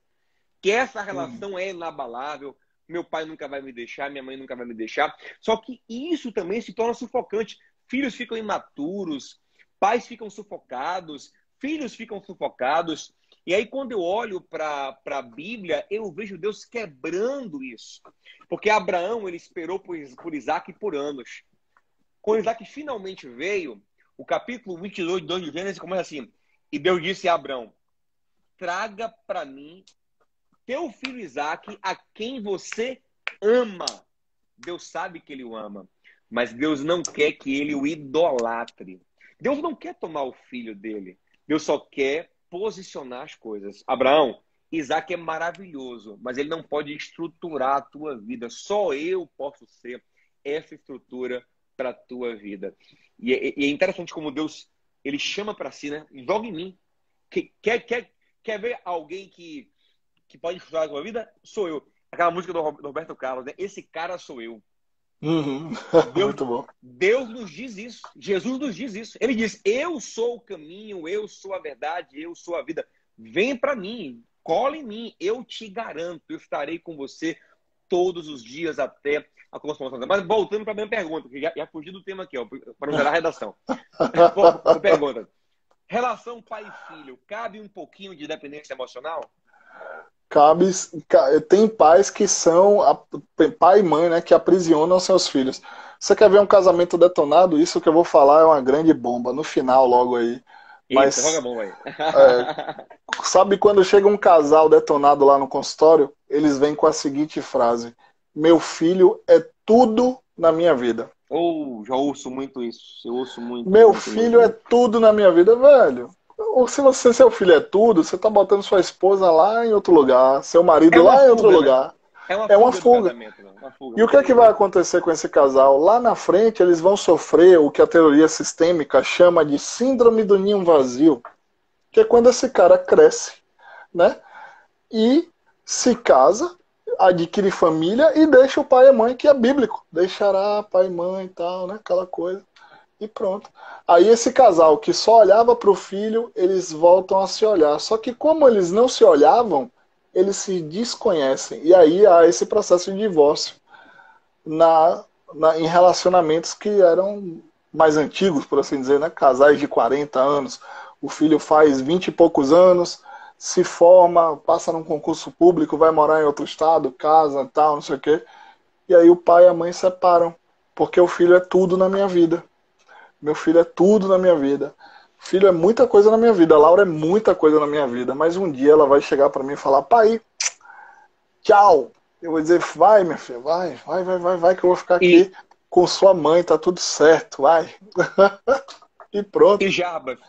que essa relação é inabalável, meu pai nunca vai me deixar, minha mãe nunca vai me deixar. Só que isso também se torna sufocante. Filhos ficam imaturos, pais ficam sufocados, filhos ficam sufocados. E aí, quando eu olho para a Bíblia, eu vejo Deus quebrando isso. Porque Abraão, ele esperou por Isaac por anos. Quando Isaac finalmente veio, o capítulo 22 de Gênesis começa assim: e Deus disse a Abraão, traga para mim teu filho Isaac, a quem você ama. Deus sabe que ele o ama, mas Deus não quer que ele o idolatre. Deus não quer tomar o filho dele. Deus só quer posicionar as coisas. Abraão, Isaac é maravilhoso, mas ele não pode estruturar a tua vida. Só eu posso ser essa estrutura para a tua vida. E é interessante como Deus, ele chama para si, né? Joga em mim. Quer ver alguém que pode chorar com a vida? Sou eu. Aquela música do Roberto Carlos, né? Esse cara sou eu. Uhum. Muito bom. Deus nos diz isso. Jesus nos diz isso. Ele diz, eu sou o caminho, eu sou a verdade, eu sou a vida. Vem para mim, cola em mim, eu te garanto, eu estarei com você todos os dias até a consumação. Mas voltando para a minha pergunta, que já fugi do tema aqui, ó, para não gerar redação. Pergunta. Relação pai e filho, cabe um pouquinho de dependência emocional? Tem pais que são pai e mãe, né, que aprisionam seus filhos. Você quer ver um casamento detonado? Isso que eu vou falar é uma grande bomba no final logo aí. Mas joga a bomba aí. Sabe quando chega um casal detonado lá no consultório, eles vêm com a seguinte frase: meu filho é tudo na minha vida. Já ouço muito isso. Eu ouço muito. Meu filho é tudo na minha vida, velho. Ou se seu filho é tudo, você tá botando sua esposa lá em outro lugar, seu marido lá em outro lugar. É uma fuga. E o que é que vai acontecer com esse casal? Lá na frente eles vão sofrer o que a teoria sistêmica chama de síndrome do ninho vazio, que é quando esse cara cresce, né? E se casa, adquire família e deixa o pai e a mãe, que é bíblico. Deixará pai e mãe e tal, né? Aquela coisa. E pronto. Aí esse casal que só olhava para o filho, eles voltam a se olhar. Só que como eles não se olhavam, eles se desconhecem. E aí há esse processo de divórcio em relacionamentos que eram mais antigos, por assim dizer, né? Casais de 40 anos. O filho faz 20 e poucos anos, se forma, passa num concurso público, vai morar em outro estado, casa, tal, não sei o quê. E aí o pai e a mãe separam, porque o filho é tudo na minha vida. Meu filho é tudo na minha vida. Filho é muita coisa na minha vida. A Laura é muita coisa na minha vida. Mas um dia ela vai chegar para mim e falar: pai, tchau. Eu vou dizer: vai, minha filha, vai, que eu vou ficar aqui com sua mãe, tá tudo certo, vai. E pronto. E Jarbas,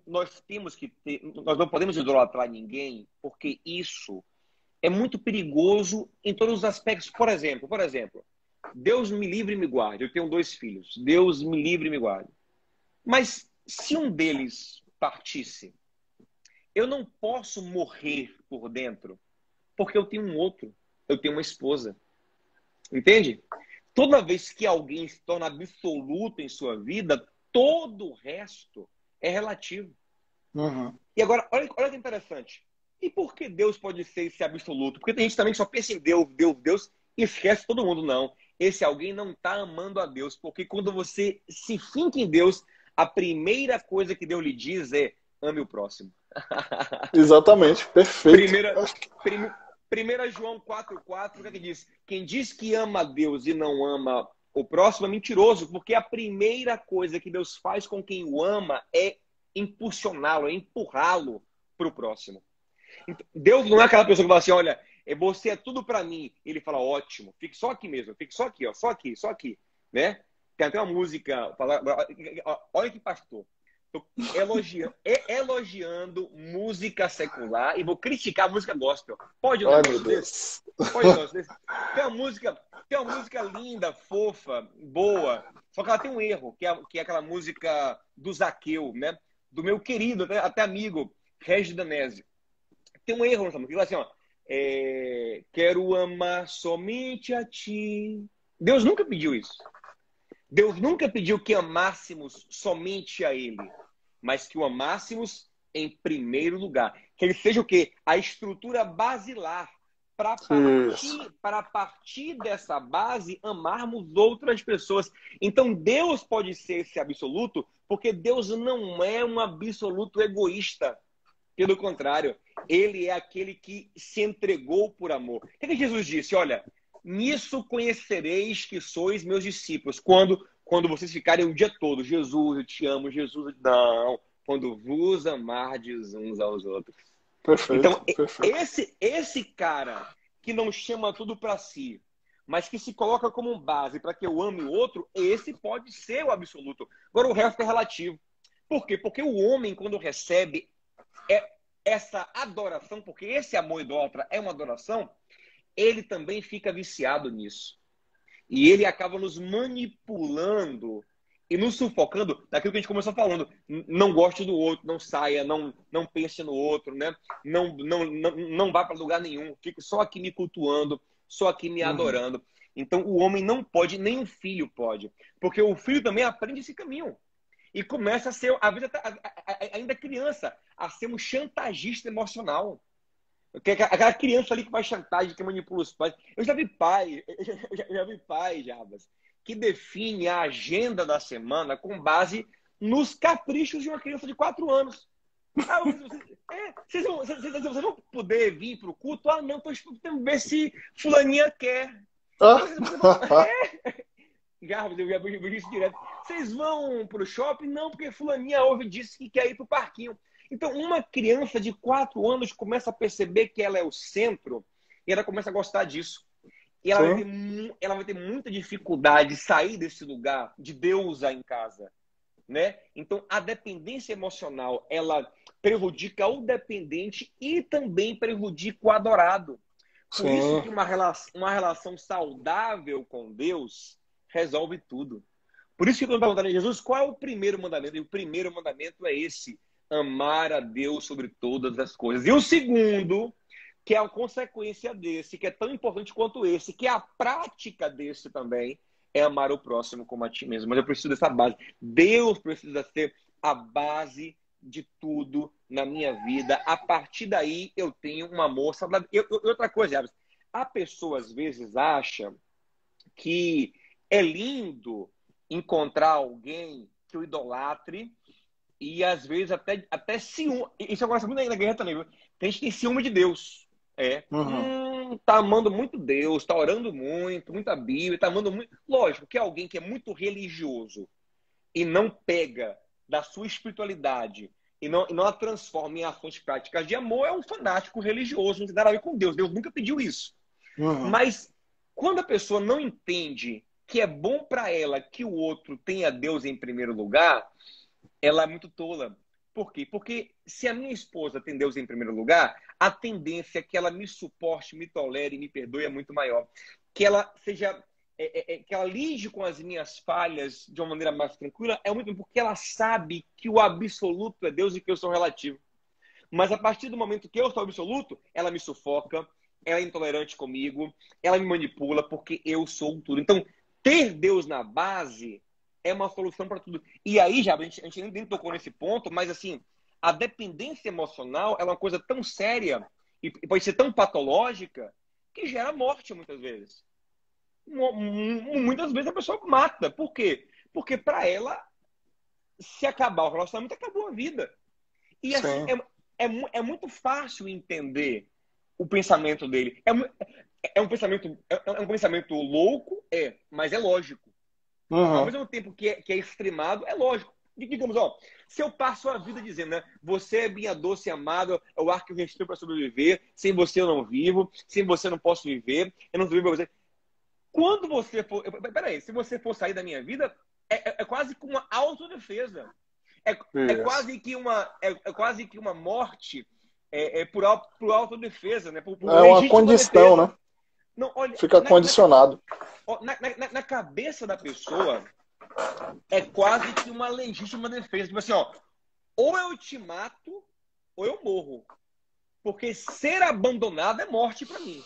nós temos que ter, nós não podemos idolatrar ninguém, porque isso é muito perigoso em todos os aspectos. Por exemplo, Deus me livre e me guarde. Eu tenho 2 filhos. Deus me livre e me guarde. Mas se um deles partisse, eu não posso morrer por dentro, porque eu tenho um outro. Eu tenho uma esposa. Entende? Toda vez que alguém se torna absoluto em sua vida, todo o resto é relativo. Uhum. E agora, olha que interessante. E por que Deus pode ser esse absoluto? Porque tem gente também que só pensa em Deus e esquece todo mundo. Não. Esse alguém não está amando a Deus, porque quando você se finca em Deus, a primeira coisa que Deus lhe diz é: ame o próximo. Exatamente, perfeito. 1 João 4,4, o que diz? Quem diz que ama a Deus e não ama o próximo é mentiroso, porque a primeira coisa que Deus faz com quem o ama é impulsioná-lo, é empurrá-lo para o próximo. Deus não é aquela pessoa que fala assim: olha, você é tudo para mim. Ele fala: ótimo, fique só aqui mesmo, fique só aqui, ó, só aqui, né? Tem até uma música, olha que pastor, tô elogiando música secular e vou criticar a música gospel. Pode um negócio desse? Pode um negócio desse? Tem uma música linda, fofa, boa, só que ela tem um erro, que é aquela música do Zaqueu, né? Do meu querido, até amigo, Regis Danese. Tem um erro nessa música, assim, ó. Quero amar somente a ti. Deus nunca pediu isso. Deus nunca pediu que amássemos somente a Ele, mas que o amássemos em primeiro lugar. Que Ele seja o quê? A estrutura basilar para partir dessa base amarmos outras pessoas. Então Deus pode ser esse absoluto, porque Deus não é um absoluto egoísta. Pelo contrário, Ele é aquele que se entregou por amor. O que Jesus disse? Olha, nisso conhecereis que sois meus discípulos. Quando vocês ficarem o dia todo: Jesus, eu te amo, Jesus. Não, quando vos amardes uns aos outros. Perfeito, então, perfeito. Esse cara que não chama tudo para si, mas que se coloca como base para que eu ame o outro, esse pode ser o absoluto. Agora, o resto é relativo. Por quê? Porque o homem, quando recebe essa adoração, porque esse amor idólatra é uma adoração, ele também fica viciado nisso. E ele acaba nos manipulando e nos sufocando daquilo que a gente começou falando. Não goste do outro, não saia, não pense no outro, né? Não vá para lugar nenhum, fique só aqui me cultuando, só aqui me adorando. Então o homem não pode, nem o filho pode, porque o filho também aprende esse caminho e começa a ser, às vezes ainda criança, a ser um chantagista emocional. Aquela criança ali que faz chantagem, que manipula os pais. Eu já vi pai, Jabas, que define a agenda da semana com base nos caprichos de uma criança de 4 anos. Ah, vocês vão poder vir para o culto? Ah, não, estou tentando ver se fulaninha quer. Jarbas, eu vi isso direto. Vocês vão para o shopping? Não, porque fulaninha ouve disse que quer ir para o parquinho. Então, uma criança de 4 anos começa a perceber que ela é o centro e ela começa a gostar disso. E ela vai ter muita dificuldade de sair desse lugar de deusa em casa, né? Então, a dependência emocional, ela prejudica o dependente e também prejudica o adorado. Por isso que uma relação saudável com Deus resolve tudo. Por isso que quando perguntaram a Jesus, qual é o primeiro mandamento? E o primeiro mandamento é esse: amar a Deus sobre todas as coisas. E o segundo, que é a consequência desse, que é tão importante quanto esse, que é a prática desse também, é amar o próximo como a ti mesmo. Mas eu preciso dessa base. Deus precisa ser a base de tudo na minha vida. A partir daí, eu tenho um amor saudável. Outra coisa, a pessoa às vezes acha que é lindo encontrar alguém que o idolatre e às vezes até ciúme. Isso acontece muito na guerra também, viu? Tem gente que tem ciúme de Deus. Tá amando muito Deus, tá orando muito, muita Bíblia, tá amando muito. Lógico que alguém que é muito religioso e não pega da sua espiritualidade e não a transforma em ações práticas de amor é um fanático religioso, não tem nada a ver com Deus. Deus nunca pediu isso. Mas quando a pessoa não entende que é bom para ela que o outro tenha Deus em primeiro lugar, ela é muito tola. Por quê? Porque se a minha esposa tem Deus em primeiro lugar, a tendência é que ela me suporte, me tolere e me perdoe é muito maior. Que ela seja, que ela lide com as minhas falhas de uma maneira mais tranquila é muito porque ela sabe que o absoluto é Deus e que eu sou relativo. Mas a partir do momento que eu sou absoluto, ela me sufoca, ela é intolerante comigo, ela me manipula porque eu sou tudo. Então, ter Deus na base é uma solução para tudo. E aí, já a gente nem tocou nesse ponto, mas assim, a dependência emocional é uma coisa tão séria e pode ser tão patológica que gera morte muitas vezes. Muitas vezes a pessoa mata. Por quê? Porque para ela, se acabar o relacionamento, acabou a vida. E assim, é muito fácil entender o pensamento dele. É um pensamento louco, mas é lógico. Ao mesmo tempo que é extremado, é lógico. Digamos, se eu passo a vida dizendo, né, você é minha doce amada, é o ar que eu respiro para sobreviver, sem você eu não vivo, sem você eu não posso viver, eu não vivo para você. Quando você for... Peraí, se você for sair da minha vida, é quase que uma autodefesa. É quase que uma morte por autodefesa, né? Por uma condição, defesa. né? Não, olha, fica condicionado. Na cabeça da pessoa, é quase que uma legítima defesa. Tipo assim, ou eu te mato, ou eu morro. Porque ser abandonado é morte para mim.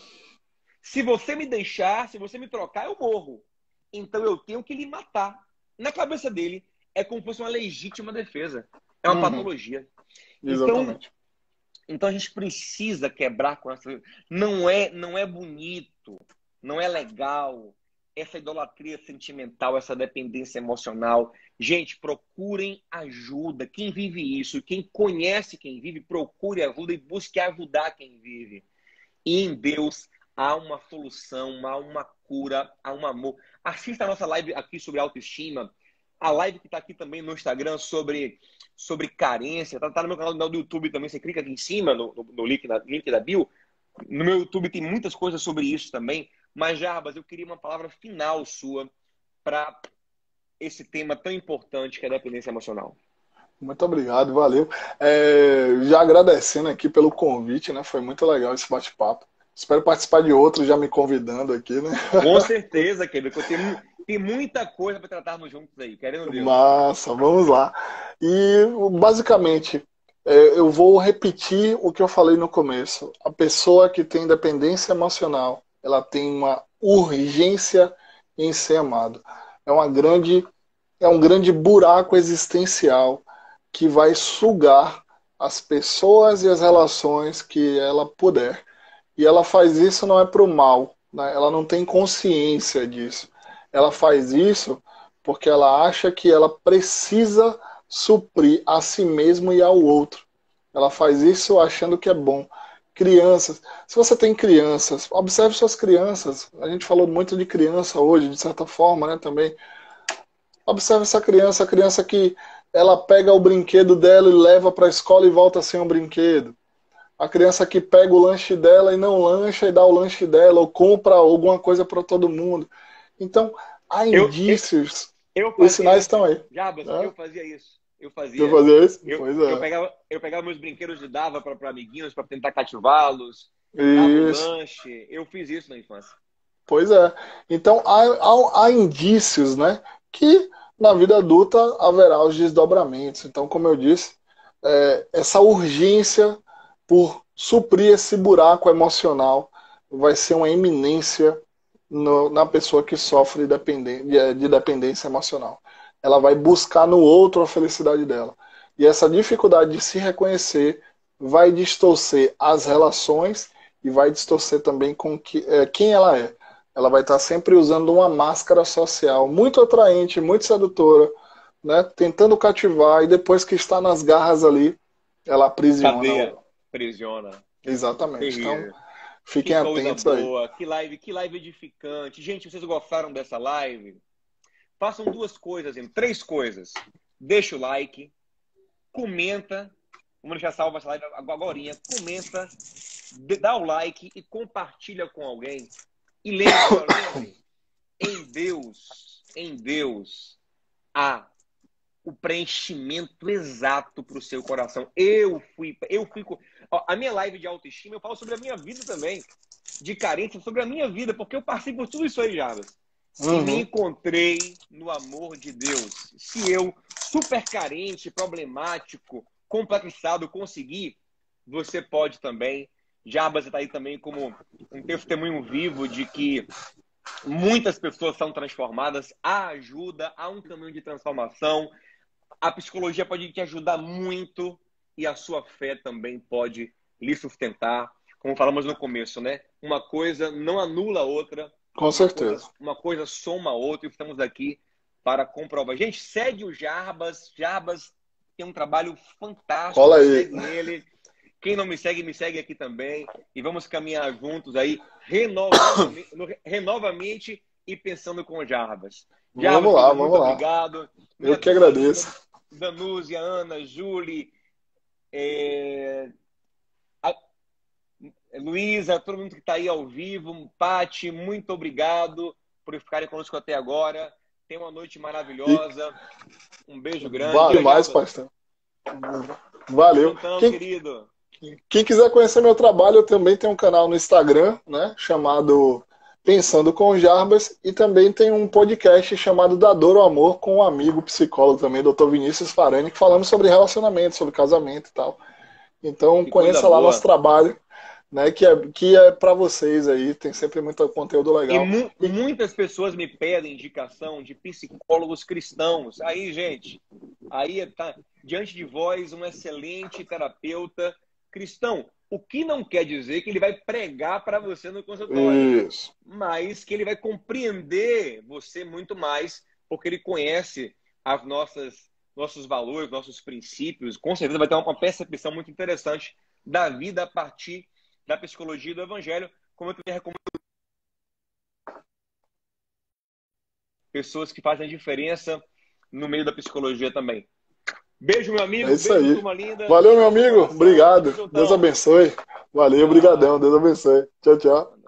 Se você me deixar, se você me trocar, eu morro. Então eu tenho que lhe matar. Na cabeça dele, é como se fosse uma legítima defesa. É uma patologia. Exatamente. Então a gente precisa quebrar com essa... Não é bonito, não é legal essa idolatria sentimental, essa dependência emocional. Gente, procurem ajuda. Quem vive isso, quem conhece quem vive, procure ajuda e busque ajudar quem vive. E em Deus há uma solução, há uma cura, há um amor. Assista a nossa live aqui sobre autoestima. A live que está aqui também no Instagram sobre carência. Tá no meu canal do YouTube também. Você clica aqui em cima no link da bio. No meu YouTube tem muitas coisas sobre isso também. Mas, Jarbas, eu queria uma palavra final sua para esse tema tão importante que é a dependência emocional. Muito obrigado, valeu. Já agradecendo aqui pelo convite, né? Foi muito legal esse bate-papo. Espero participar de outro, já me convidando aqui, né? Com certeza, querido. Tem muita coisa para tratarmos juntos aí, querendo Deus. Massa, vamos lá. E, basicamente, eu vou repetir o que eu falei no começo. A pessoa que tem dependência emocional, ela tem uma urgência em ser amado. É um grande buraco existencial que vai sugar as pessoas e as relações que ela puder. E ela faz isso não é para o mal, né? Ela não tem consciência disso. Ela faz isso porque ela acha que ela precisa suprir a si mesma e ao outro. Ela faz isso achando que é bom. Crianças, se você tem crianças, observe suas crianças. A gente falou muito de criança hoje, de certa forma, né, também. Observe essa criança, a criança que ela pega o brinquedo dela e leva para a escola e volta sem o brinquedo. A criança que pega o lanche dela e não lancha e dá o lanche dela, ou compra alguma coisa para todo mundo. Então, há indícios. Os sinais estão aí. Jabas, né? eu fazia isso. Eu fazia isso? Pois é. Eu pegava meus brinquedos e dava para amiguinhos para tentar cativá-los. Dava um lanche. Eu fiz isso na infância. Pois é. Então, há indícios, né? Que na vida adulta haverá os desdobramentos. Então, como eu disse, essa urgência por suprir esse buraco emocional vai ser uma eminência na pessoa que sofre de dependência emocional. Ela vai buscar no outro a felicidade dela. E essa dificuldade de se reconhecer vai distorcer as relações e vai distorcer também com quem ela é. Ela vai estar sempre usando uma máscara social muito atraente, muito sedutora, né? Tentando cativar, e depois que está nas garras ali, ela aprisiona. Cadeia. Aprisiona. Exatamente. Então, fiquem atentos boa. Aí. Que live edificante. Gente, vocês gostaram dessa live? Façam três coisas. Deixa o like, comenta. Vamos deixar salva essa live agorinha. Comenta, dá o like e compartilha com alguém. E lembre, em Deus há o preenchimento exato para o seu coração. A minha live de autoestima, eu falo sobre a minha vida também, de carência, sobre a minha vida, porque eu passei por tudo isso aí, Jarbas. E me encontrei no amor de Deus. Se eu, super carente, problemático, complexado, conseguir, você pode também. Jarbas está aí também como um testemunho vivo de que muitas pessoas são transformadas. Há ajuda, há um caminho de transformação. A psicologia pode te ajudar muito e a sua fé também pode lhe sustentar. Como falamos no começo, né? Uma coisa não anula a outra. Com certeza. Uma coisa soma a outra e estamos aqui para comprovar. Gente, segue o Jarbas. Jarbas tem um trabalho fantástico. Cola aí. Segue ele. Quem não me segue aqui também. E vamos caminhar juntos aí, renovamente e pensando com o Jarbas. Vamos lá, vamos lá. Obrigado. Eu que agradeço. Danúzia, Ana, Júlia, Luísa, todo mundo que está aí ao vivo. Pati, muito obrigado por ficarem conosco até agora. Tenha uma noite maravilhosa. Um beijo grande. Vale mais, pastor. Valeu. Então, querido. Quem quiser conhecer meu trabalho, eu também tenho um canal no Instagram, né, chamado Pensando com Jarbas, e também tem um podcast chamado Da Dor ao Amor, com um amigo psicólogo também, Dr. Vinícius Farani, que falamos sobre relacionamento, sobre casamento e tal. Então, conheça lá nosso trabalho, né, que é para vocês aí, tem sempre muito conteúdo legal. E muitas pessoas me pedem indicação de psicólogos cristãos. Aí, gente, aí tá diante de vós um excelente terapeuta cristão. O que não quer dizer que ele vai pregar para você no consultório. Isso. Mas que ele vai compreender você muito mais, porque ele conhece as nossos valores, nossos princípios. Com certeza vai ter uma percepção muito interessante da vida a partir da psicologia e do evangelho, como eu também recomendo pessoas que fazem a diferença no meio da psicologia também. Beijo, meu amigo. É isso beijo, aí. turma linda. Valeu, meu amigo. Obrigado. Deus abençoe. Valeu, brigadão. Deus abençoe. Tchau, tchau.